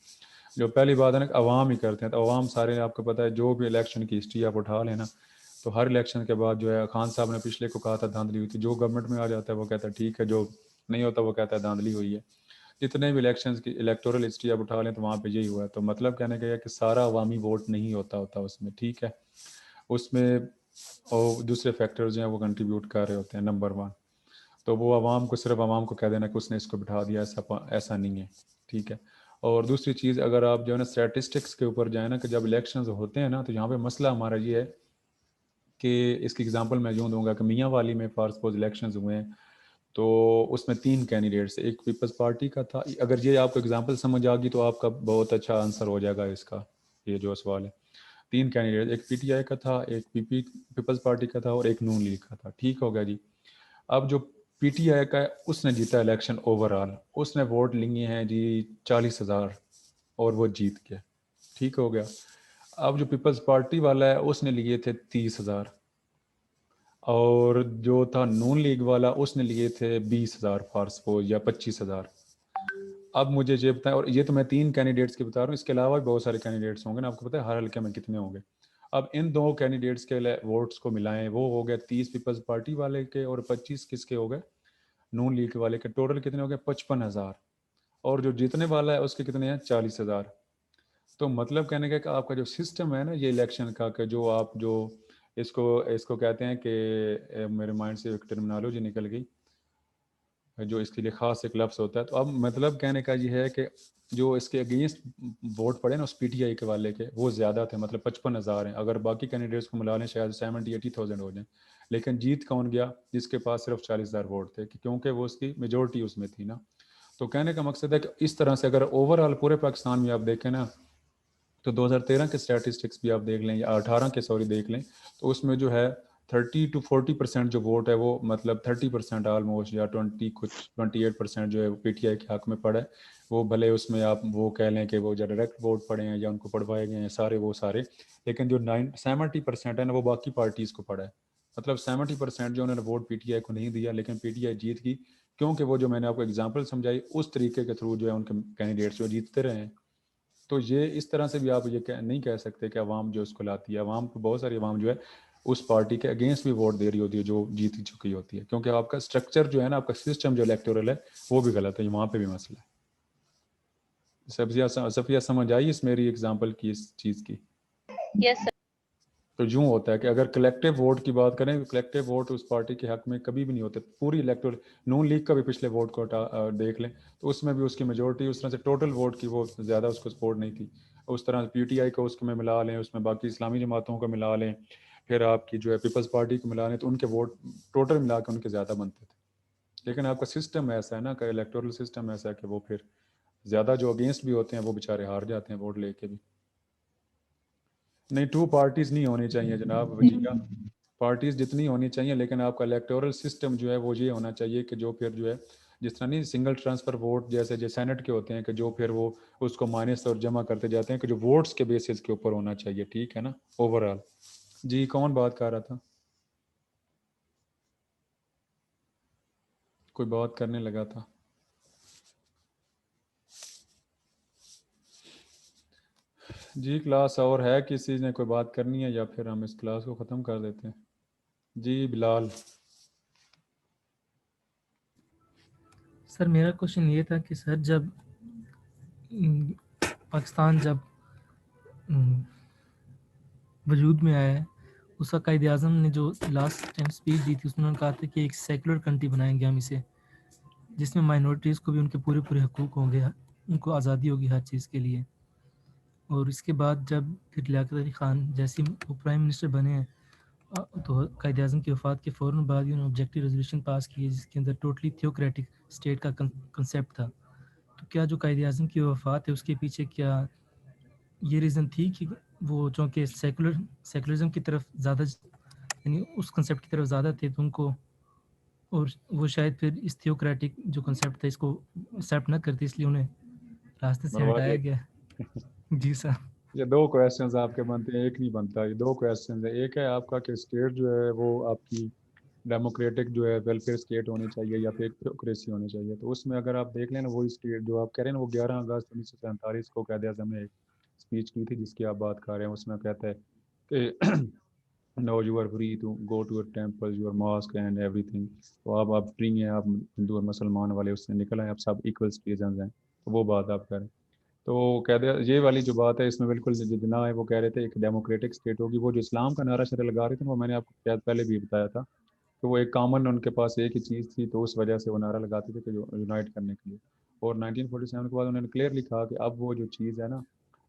جو پہلی بات ہے نا کہ عوام ہی کرتے ہیں, تو عوام سارے آپ کو پتہ ہے جو بھی الیکشن کی ہسٹری آپ اٹھا لینا تو ہر الیکشن کے بعد جو ہے خان صاحب نے پچھلے کو کہا تھا دھاندلی ہوئی تھی, جو گورنمنٹ میں آ جاتا ہے وہ کہتا ہے ٹھیک ہے, جو نہیں ہوتا وہ کہتا ہے دھاندلی ہوئی ہے. جتنے بھی الیکشنز کی الیکٹورل ہسٹری آپ اٹھا لیں تو وہاں پہ یہی ہوا ہے. تو مطلب کہنے کا یہ کہ سارا عوامی ووٹ نہیں ہوتا اس میں, ٹھیک ہے, اس میں اور دوسرے فیکٹرز ہیں وہ کنٹریبیوٹ کر رہے ہوتے ہیں. نمبر 1 تو وہ عوام کو صرف عوام کو کہہ دینا کہ اس نے اس کو بٹھا دیا, ایسا نہیں ہے, ٹھیک ہے. اور دوسری چیز اگر آپ جو ہے نا اسٹیٹسٹکس کے اوپر جائیں نا کہ جب الیکشنز ہوتے ہیں نا تو یہاں پہ مسئلہ ہمارا یہ ہے کہ اس کی اگزامپل میں یوں دوں گا کہ میاں والی میں فار سپوز الیکشنز ہوئے ہیں تو اس میں 3 کینڈیڈیٹس, ایک پیپلز پارٹی کا تھا. اگر یہ آپ کو اگزامپل سمجھ آ گئی تو آپ کا بہت اچھا آنسر ہو جائے گا اس کا, یہ جو سوال ہے. 3 کینڈیڈیٹ, ایک PTI کا تھا, ایک پیپلز پارٹی کا تھا اور ایک نون لیگ کا تھا, ٹھیک ہو گیا جی. اب جو PTI کا ہے اس نے جیتا الیکشن اوور آل, اس نے ووٹ لیے ہیں جی 40,000 اور وہ جیت گیا, ٹھیک ہو گیا. اب جو پیپلز پارٹی والا ہے اس نے لیے تھے 30,000 اور جو تھا نون لیگ والا اس نے لیے تھے 20,000 فار سپوز یا 25,000. اب مجھے یہ بتائیں, اور یہ تو میں 3 کینڈیڈیٹس کی بتا رہا ہوں, اس کے علاوہ بھی بہت سارے کینڈیڈیٹس ہوں گے نا, آپ کو پتہ ہے ہر حلقے میں کتنے ہوں گے. اب ان 2 کینڈیڈیٹس کے ووٹس کو ملائیں, وہ ہو گئے 30 پیپلز پارٹی والے کے اور 25 کس کے ہو گئے نون لیگ والے کے. ٹوٹل کتنے ہو گئے 55,000, اور جو جیتنے والا ہے اس کے کتنے ہیں 40,000. تو مطلب کہنے کا کہ آپ کا جو سسٹم ہے نا یہ الیکشن کا, کہ جو آپ جو اس کو کہتے ہیں کہ میرے مائنڈ سے ایک ٹرمنالوجی نکل گئی جو اس کے لیے خاص ایک لفظ ہوتا ہے. تو اب مطلب کہنے کا یہ ہے کہ جو اس کے اگینسٹ ووٹ پڑے نا اس PTI کے والے کے وہ زیادہ تھے, مطلب 55,000 ہیں. اگر باقی کینڈیڈیٹس کو ملا لیں شاید 70-80,000 ہو جائیں, لیکن جیت کون گیا جس کے پاس صرف 40,000 ووٹ تھے, کیونکہ وہ اس کی میجورٹی اس میں تھی نا. تو کہنے کا مقصد ہے کہ اس طرح سے اگر اوور آل پورے پاکستان میں آپ دیکھیں نا تو 2013 کے اسٹیٹسٹکس بھی آپ دیکھ لیں یا 18 کے دیکھ لیں تو اس میں جو ہے 30 to 40% جو ووٹ ہے وہ مطلب 30% آلموسٹ یا 28% جو ہے پی ٹی آئی کے حق میں پڑا ہے. وہ بھلے اس میں آپ وہ کہہ لیں کہ وہ جو ڈائریکٹ ووٹ پڑے ہیں یا ان کو پڑھوائے گئے ہیں سارے وہ سارے, لیکن جو 70% ہے نا وہ باقی پارٹیز کو پڑا ہے. مطلب 70% جو انہوں نے ووٹ پی ٹی آئی کو نہیں دیا لیکن پی ٹی آئی جیت گئی, کیونکہ وہ جو میں نے آپ کو اگزامپل سمجھائی اس طریقے کے تھرو جو ہے ان کے کینڈیڈیٹس جو جیتتے رہے ہیں. تو یہ اس طرح سے بھی آپ یہ نہیں کہہ سکتے کہ عوام جو اس کو لاتی ہے. عوام کو بہت ساری عوام جو ہے اس پارٹی کے اگینسٹ بھی ووٹ دے رہی ہوتی ہے جو جیت چکی ہوتی ہے, کیونکہ آپ کا اسٹرکچر جو ہے نا آپ کا سسٹم جو الیکٹورل ہے وہ بھی غلط ہے. وہاں پہ بھی مسئلہ ہے. صفیہ سمجھ آئی اس میری اگزامپل کی اس چیز کی؟ یس سر. تو یوں ہوتا ہے کہ اگر کلیکٹیو ووٹ کی بات کریں تو کلیکٹیو ووٹ اس پارٹی کے حق میں کبھی بھی نہیں ہوتے. پوری الیکٹورل نون لیگ کا بھی پچھلے ووٹ کو دیکھ لیں تو اس میں بھی اس کی میجورٹی اس طرح سے ٹوٹل ووٹ کی وہ زیادہ اس کو سپورٹ نہیں تھی. اس طرح پی ٹی آئی کو اس میں ملا لیں, اس میں باقی اسلامی جماعتوں کو ملا لیں, پھر آپ کی جو ہے پیپلز پارٹی کو ملا لیں تو ان کے ووٹ ٹوٹل ملا کے ان کے زیادہ بنتے تھے. لیکن آپ کا سسٹم ایسا ہے نا کہ الیکٹورل سسٹم ایسا ہے کہ وہ پھر زیادہ جو اگینسٹ بھی ہوتے ہیں وہ بیچارے ہار جاتے ہیں ووٹ لے کے بھی. نہیں 2 پارٹیز نہیں ہونی چاہیے جناب وجیہ, پارٹیز جتنی ہونی چاہیے لیکن آپ کا الیکٹورل سسٹم جو ہے وہ یہ ہونا چاہیے کہ جو پھر جو ہے جس طرح نہیں سنگل ٹرانسفر ووٹ جیسے جو سینٹ کے ہوتے ہیں کہ جو پھر وہ اس کو مائنس اور جمع کرتے جاتے ہیں کہ جو ووٹس کے بیسس کے اوپر ہونا چاہیے. ٹھیک ہے نا اوور آل. جی کون بات کر رہا تھا؟ کوئی بات کرنے لگا تھا. جی کلاس اور ہے کسی نے کوئی بات کرنی ہے یا پھر ہم اس کلاس کو ختم کر دیتے ہیں؟ جی بلال. سر میرا کوشچن یہ تھا کہ سر جب پاکستان جب وجود میں آیا ہے اس کا قائد اعظم نے جو لاسٹ ٹائم اسپیچ دی تھی اس میں انہوں نے کہا تھا کہ ایک سیکولر کنٹری بنائیں گے ہم اسے, جس میں مائنورٹیز کو بھی ان کے پورے حقوق ہوں گے, ان کو آزادی ہوگی ہر چیز کے لیے. اور اس کے بعد جب پھر لیاقت علی خان جیسے وہ پرائم منسٹر بنے ہیں تو قائد اعظم کی وفات کے فوراً بعد ہی انہوں نے آبجیکٹیو ریزولوشن پاس کی ہے جس کے اندر ٹوٹلی تھیوکریٹک اسٹیٹ کا کنسیپٹ تھا. تو کیا جو قائد اعظم کی وفات ہے اس کے پیچھے کیا یہ ریزن تھی کہ وہ چونکہ سیکولرزم کی طرف زیادہ یعنی اس کنسیپٹ کی طرف زیادہ تھے تو ان کو, اور وہ شاید پھر اس تھیوکریٹک جو کنسیپٹ تھا اس کو ایکسیپٹ نہ کرتے اس لیے انہیں راستے سے ہٹایا گیا؟ جی سر. یہ 2 کویسچنز آپ کے بنتے ہیں, ایک نہیں بنتا. یہ 2 کویسچنز ہیں. ایک ہے آپ کا کہ اسٹیٹ جو ہے وہ آپ کی ڈیموکریٹک جو ہے ویلفیئر اسٹیٹ ہونی چاہیے یا پھر تھیوکریسی ہونی چاہیے. تو اس میں اگر آپ دیکھ لیں نا وہی اسٹیٹ جو آپ کہہ رہے ہیں نا وہ 11 اگست 1947 کو قائد اعظم نے اسپیچ کی تھی جس کی آپ بات کر رہے ہیں. اس میں کہتا ہے کہ no you are free to go to your temple your mask and ایوری تھنگ. تو آپ فری ہیں, آپ ہندو اور مسلمان والے اس سے نکل آئے, آپ سب ایکول سٹیزنز ہیں. تو وہ بات آپ کر رہے ہیں. تو کہتے ہیں یہ والی جو بات ہے اس میں بالکل جنا ہے وہ کہہ رہے تھے ایک ڈیموکریٹک اسٹیٹ ہوگی. وہ جو اسلام کا نعرہ شرع لگا رہے تھے وہ میں نے آپ کو شاید پہلے بھی بتایا تھا کہ وہ ایک کامن ان کے پاس ایک ہی چیز تھی تو اس وجہ سے وہ نعرہ لگاتے تھے کہ جو یونائٹ کرنے کے لیے. اور 1947 کے بعد انہوں نے کلیئرلی کہا کہ اب وہ جو چیز ہے نا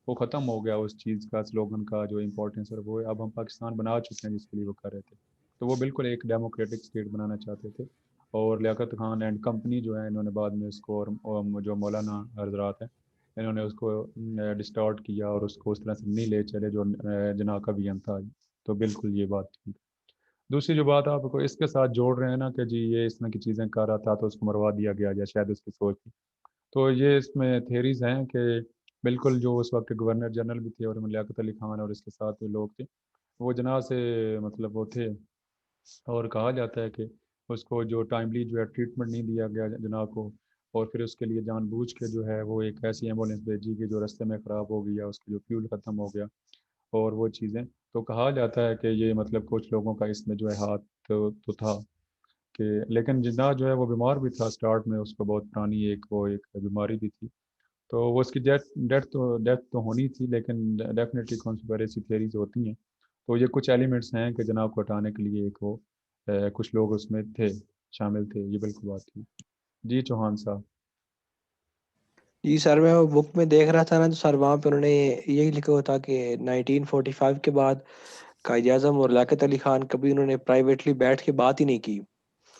وہ ختم ہو گیا اس چیز کا سلوگن کا جو امپورٹنس ہے وہ اب ہم پاکستان بنا چکے ہیں جس کے لیے وہ کر رہے تھے. تو وہ بالکل ایک ڈیموکریٹک اسٹیٹ بنانا چاہتے تھے. اور لیاقت خان اینڈ کمپنی جو ہے انہوں نے بعد میں اس کو اور جو مولانا حضرات ہیں انہوں نے اس کو ڈسٹارٹ کیا اور اس کو اس طرح سے نہیں لے چلے جو جناح کا ویژن تھا. تو بالکل یہ بات ٹھیک. دوسری جو بات آپ کو اس کے ساتھ جوڑ رہے ہیں نا کہ جی یہ اس طرح کی چیزیں کر رہا تھا تو اس کو مروا دیا گیا یا شاید اس کی سوچ تھی. تو یہ اس میں تھیریز ہیں کہ بالکل جو اس وقت گورنر جنرل بھی تھے اور لیاقت علی خان اور اس کے ساتھ جو لوگ تھے وہ جناح سے مطلب وہ تھے. اور کہا جاتا ہے کہ اس کو جو ٹائملی جو ہے ٹریٹمنٹ نہیں دیا گیا جناح کو, اور پھر اس کے لیے جان بوجھ کے جو ہے وہ ایک ایسی ایمبولینس بھیجی کہ جو رستے میں خراب ہو گئی یا اس کا جو فیول ختم ہو گیا اور وہ چیزیں. تو کہا جاتا ہے کہ یہ مطلب کچھ لوگوں کا اس میں جو ہے ہاتھ تو تھا کہ, لیکن جناح جو ہے وہ بیمار بھی تھا اسٹارٹ میں, اس کو بہت پرانی ایک بیماری بھی تھی. تو وہ اس کی ڈیتھ تو ہونی تھی لیکن ڈیفینیٹلی کنسپیریسی تھیریز ہوتی ہیں. تو یہ کچھ ایلیمنٹس ہیں کہ جناح کو ہٹانے کے لیے ایک وہ کچھ لوگ اس میں تھے شامل تھے. یہ بالکل بات تھی. جی چوہان صاحب. جی سر میں وہ بک میں دیکھ رہا تھا نا تو سر وہاں پہ انہوں نے یہی لکھا ہوا تھا کہ 1945 کے بعد قائد اعظم اور لیاقت علی خان کبھی انہوں نے پرائیویٹلی بیٹھ کے بات ہی نہیں کی.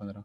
15।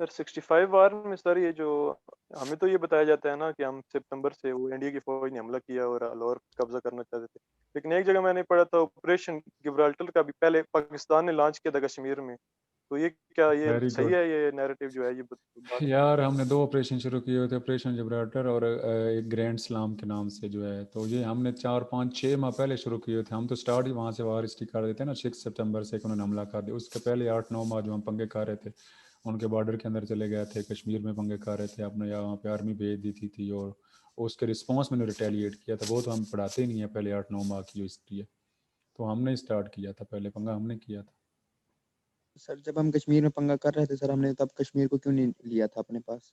سر 65 وار میں سر یہ جو ہمیں تو یہ بتایا جاتا ہے نا کہ ہم ستمبر سے وہ انڈیا کی فوج نے حملہ کیا اور لاہور قبضہ کرنا چاہتے تھے، لیکن ایک جگہ میں نے پڑھا تھا آپریشن گبرالٹر کا بھی پہلے پاکستان نے لانچ کیا تھا کشمیر میں، تو یہ کیا یہ ویری صحیح گڈ ہے یہ نیریٹو جو ہے یہ بات؟ یار ہم نے 2 آپریشن شروع کیے ہوئے تھے، آپریشن جبراٹر اور ایک گرینڈ سلام کے نام سے جو ہے، تو یہ ہم نے 4 5 6 ماہ پہلے شروع کیے تھے. ہم تو سٹارٹ ہی وہاں سے وار اسٹک کر دیتے نا 6 ستمبر سے انہوں نے حملہ کر دیا. اس کے پہلے 8 9 ماہ جو ہم پنگے کھا رہے تھے ان کے بارڈر کے اندر چلے گئے تھے، کشمیر میں پنگے کھا رہے تھے، اپنے یہاں پہ آرمی بھیج دی تھی اور اس کے رسپانس میں نے ریٹیلیٹ کیا تھا. وہ تو ہم پڑھاتے ہی نہیں ہیں پہلے 8 9 ماہ کی جو ہسٹری ہے، تو ہم نے اسٹارٹ کیا تھا، پہلے پنگا ہم نے کیا تھا. سر جب ہم کشمیر میں پنگا کر رہے تھے سر، ہم نے تب کشمیر کو کیوں نہیں لیا تھا اپنے پاس؟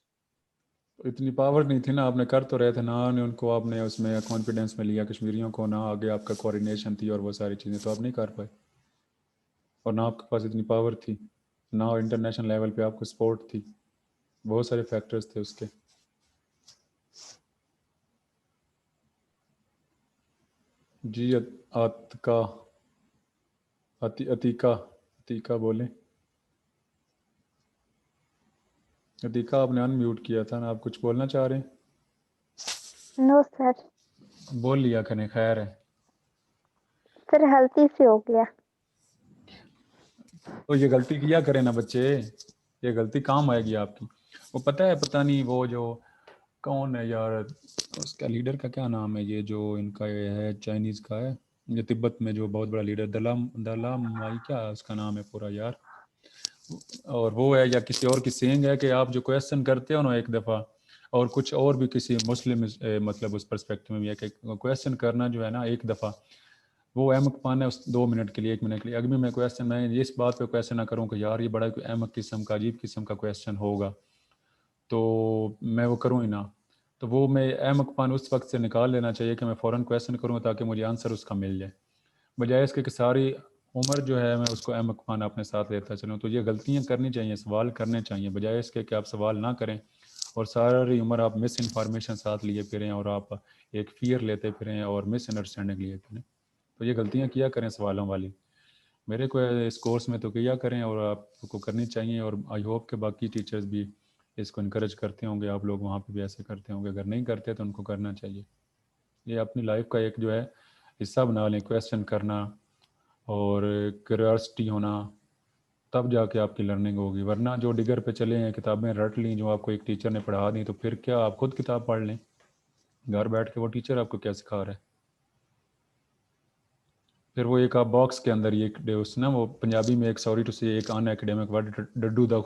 اتنی پاور نہیں تھی نا، آپ نے کر تو رہے تھے نا، ان کو آپ نے اس میں کانفیڈینس میں لیا کشمیریوں کو، نہ آگے آپ کا کوارڈینیشن تھی اور وہ ساری چیزیں تو آپ نہیں کر پائے، اور نہ آپ کے پاس اتنی پاور تھی، نہ انٹرنیشنل لیول پہ آپ کو سپورٹ تھی، بہت سارے فیکٹرز تھے اس کے. جی عتیقہ عتیقہ بولیں. عتیقہ آپ نے ان میوٹ کیا تھا نا، آپ کچھ بولنا چاہ رہے ہیں؟ نو سر. بول لیا کریں، خیر ہے. سر غلطی سے ہو گیا. تو یہ غلطی کیا کریں نا بچے، یہ غلطی کام آئے گی آپ کی. وہ پتہ نہیں وہ جو کون ہے یار، اس کا لیڈر کا کیا نام ہے، یہ جو ان کا یہ ہے چائنیز کا ہے، یہ تبت میں جو بہت بڑا لیڈر دلامائی کیا اس کا نام ہے پورا یار، اور وہ ہے یا کسی اور کی سینگ ہے کہ آپ جو کویسچن کرتے ہو نا ایک دفعہ، اور کچھ اور بھی کسی مسلم مطلب اس پرسپیکٹو میں بھی ہے کہ کویسچن کرنا جو ہے نا ایک دفعہ، وہ احمق پان ہے اس 2 منٹ کے لیے 1 منٹ کے لیے. اگر میں اس بات پہ کویسچن نہ کروں کہ یار یہ بڑا کوئی احمق قسم کا عجیب قسم کا کویسچن ہوگا تو میں وہ کروں ہی نہ، تو وہ میں احمق پان اس وقت سے نکال لینا چاہیے کہ میں فوراً کویسچن کروں تاکہ مجھے آنسر اس کا مل جائے، بجائے اس کے کہ ساری عمر جو ہے میں اس کو احمق پان اپنے ساتھ لیتا چلوں. تو یہ غلطیاں کرنی چاہیے، سوال کرنے چاہیے، بجائے اس کے کہ آپ سوال نہ کریں اور ساری عمر آپ مس انفارمیشن ساتھ لیے پھریں اور آپ ایک فیئر لیتے پھریں اور مس انڈرسٹینڈنگ لیے پھریں. تو یہ غلطیاں کیا کریں سوالوں والی، میرے کو اس کورس میں تو کیا کریں اور آپ کو کرنی چاہیے، اور آئی ہوپ کہ باقی ٹیچرز بھی اس کو انکریج کرتے ہوں گے، آپ لوگ وہاں پہ بھی ایسے کرتے ہوں گے، اگر نہیں کرتے تو ان کو کرنا چاہیے. یہ اپنی لائف کا ایک جو ہے حصہ بنا لیں، کویسچن کرنا اور کیوریاسٹی ہونا، تب جا کے آپ کی لرننگ ہوگی. ورنہ جو ڈگر پہ چلے ہیں، کتابیں رٹ لیں جو آپ کو ایک ٹیچر نے پڑھا دیں، تو پھر کیا آپ خود کتاب پڑھ لیں گھر بیٹھ کے، وہ ٹیچر آپ کو کیا سکھا رہا ہے. پھر وہ ایک آپ باکس کے اندر ایک اس نا وہ پنجابی میں ایک سوری ٹو سے ایک ان ایکڈیمک ورڈ ڈڈو دا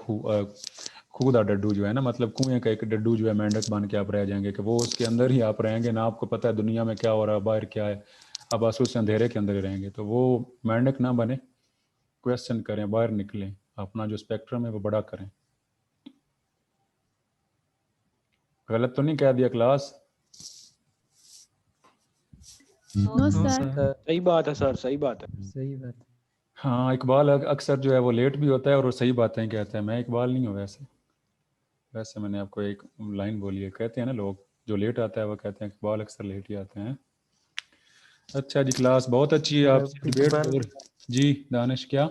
خدا ڈڈو جو ہے نا، مطلب کنویں کا ایک ڈڈو جو ہے مینڈک بن کے آپ رہ جائیں گے، کہ وہ اس کے اندر ہی آپ رہیں گے نہ آپ کو پتہ ہے دنیا میں کیا ہو رہا ہے، باہر کیا ہے، اب آسو سے اندھیرے کے اندر ہی رہیں گے. تو وہ مینڈک نہ بنے، کویسچن کریں، باہر نکلیں، اپنا جو اسپیکٹرم ہے وہ بڑا کریں. غلط تو نہیں کہہ دیا کلاس؟ نو سر. صحیح بات ہے سر، صحیح بات ہے. صحیح بات. ہاں اقبال اکثر جو ہے وہ لیٹ بھی ہوتا ہے اور وہ صحیح باتیں کہتا ہے. میں اقبال نہیں ہوں ویسے میں نے آپ کو ایک لائن بولی ہے، کہتے ہیں نا لوگ جو لیٹ آتا ہے وہ کہتے ہیں اقبال اکثر لیٹ ہی آتے ہیں. اچھا جی کلاس بہت اچھی ہے، آپ سے ڈیبیٹ اور جی دانش کیا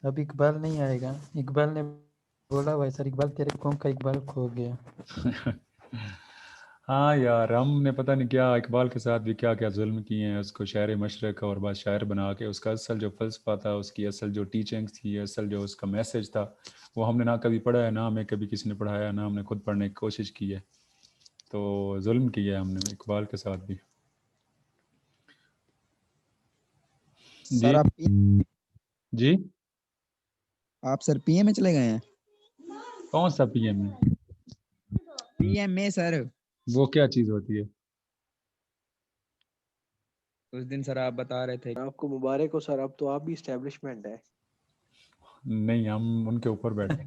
اب اقبال نہیں آئے گا، اقبال نے بولا ہوا ہے سر، اقبال تیرے قوم کا اقبال کھو گیا. ہاں یار ہم نے پتہ نہیں کیا اقبال کے ساتھ بھی کیا کیا ظلم کیے ہیں، اس کو شاعر مشرق اور بعد شاعر بنا کے اس کا اصل جو فلسفہ تھا، اس کی اصل جو ٹیچنگ تھی، اصل جو اس کا میسج تھا، وہ ہم نے نہ کبھی پڑھا ہے، نہ ہمیں کبھی کسی نے پڑھایا، نہ ہم نے خود پڑھنے کی کوشش کی ہے. تو ظلم کیا ہے ہم نے اقبال کے ساتھ بھی. سر جی آپ سر پی ایم میں چلے گئے ہیں؟ کون سا پی ایم میں؟ پی ایم میں سر وہ کیا چیز ہوتی ہے؟ اس دن سر آپ بتا رہے تھے. آپ کو مبارک ہو سر، اب تو آپ بھی اسٹیبلشمنٹ ہے. نہیں ہم ان کے اوپر بیٹھے،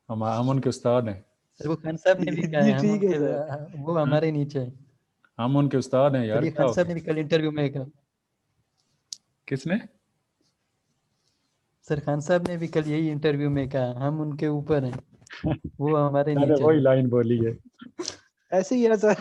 ہم ان کے استاد ہیں. سر وہ خان صاحب نے بھی کہا ہے، ہم ان کے وہ ہمارے نیچے، ہم ان کے استاد ہیں یار. خان صاحب نے بھی کل انٹرویو میں کہا. کس نے؟ سر خان صاحب نے بھی کل یہی انٹرویو میں کہا ہم ان کے اوپر ہیں، وہ ہمارے نیچے. وہی لائن بولی ہے. ایسے ہی ہے سر.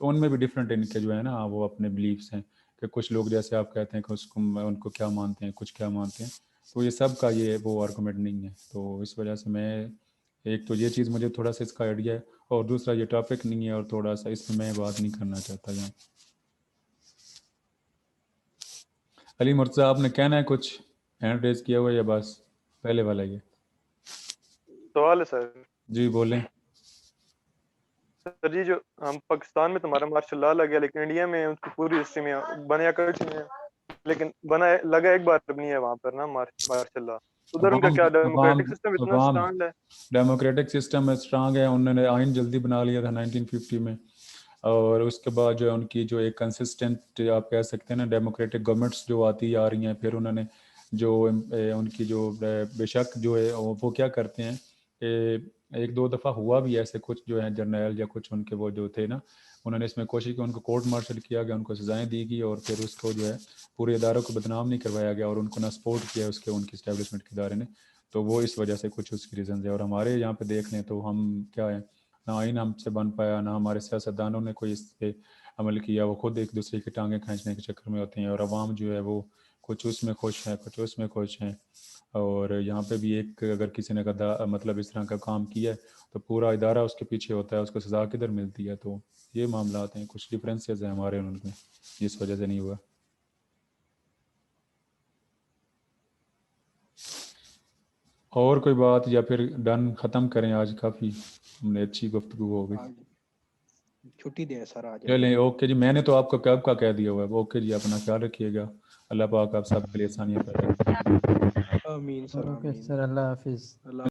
تو ان میں بھی ڈفرینٹ ان کے جو ہے نا وہ اپنے بلیفس ہیں کہ کچھ لوگ جیسے آپ کہتے ہیں کہ اس کو ان کو کیا مانتے ہیں، کچھ کیا مانتے ہیں، تو یہ سب کا یہ وہ آرگومنٹ نہیں ہے. تو اس وجہ سے میں ایک تو یہ چیز مجھے تھوڑا سا اس کا آئیڈیا ہے، اور دوسرا یہ ٹاپک نہیں ہے اور تھوڑا سا اس میں بات نہیں کرنا چاہتا یہاں. علی مرتضیٰ آپ نے کہنا ہے کچھ؟ ہینڈ ریز کیا ہوا یا بس پہلے والا یہ سوال ہے سر؟ جی بولیں. سر جی جو ہم پاکستان میں تمہارا مارشل لا لگا، لیکن انڈیا میں اس کی پوری ہسٹری میں بنیا کچھ نہیں ہے، لیکن بنا لگا ایک بار بھی نہیں ہے وہاں پر نا مارشل لا. ادھر ان کا کیا ڈیموکریٹک سسٹم اتنا اسٹرانگ ہے؟ ڈیموکریٹک سسٹم اسٹرانگ ہے. انہوں نے آئین جلدی بنا لیا تھا 1950 میں، اور اس کے بعد جو ہے ان کی جو ایک کنسسٹنٹ آپ کہہ سکتے ہیں نا ڈیموکریٹک گورنمنٹس جو آتی آ رہی ہیں، پھر انہوں نے جو ان کی جو بے شک جو ہے وہ کیا کرتے ہیں کہ ایک دو دفعہ ہوا بھی ایسے کچھ جو ہیں جرنیل یا کچھ ان کے وہ جو تھے نا، انہوں نے اس میں کوشش کی، ان کو کورٹ مارشل کیا گیا، ان کو سزائیں دی گئی، اور پھر اس کو جو ہے پورے اداروں کو بدنام نہیں کروایا گیا، اور ان کو نہ سپورٹ کیا اس کے ان کی اسٹیبلشمنٹ کے ادارے نے. تو وہ اس وجہ سے کچھ اس کی ریزنز ہے. اور ہمارے یہاں پہ دیکھ لیں تو ہم کیا ہے، نہ آئین ہم سے بن پایا، نہ ہمارے سیاستدانوں نے کوئی اس پہ عمل کیا. وہ خود ایک دوسرے کی ٹانگیں کھینچنے کے چکر میں ہوتے ہیں، اور عوام جو ہے وہ کچھ اس میں خوش ہیں، کچھ اس میں خوش ہیں. اور یہاں پہ بھی ایک اگر کسی نے مطلب اس طرح کا کام کیا ہے تو پورا ادارہ اس کے پیچھے ہوتا ہے، اس کو سزا کدھر ملتی ہے. تو یہ معاملات ہیں، کچھ ڈفرینسز ہیں ہمارے ان میں، اس وجہ سے نہیں ہوا. اور کوئی بات یا پھر ڈن ختم کریں؟ آج کافی ہم نے اچھی گفتگو ہو گئی. چھٹی دیں سر آج. چلیں اوکے جی، میں نے تو آپ کو کب کا کہہ دیا ہوا ہے. اوکے جی، اپنا خیال رکھیے گا. اللہ پاک آپ سب کے لیے آسانیاں پیدا کرے. آمین سر. اوکے سر، اللہ حافظ.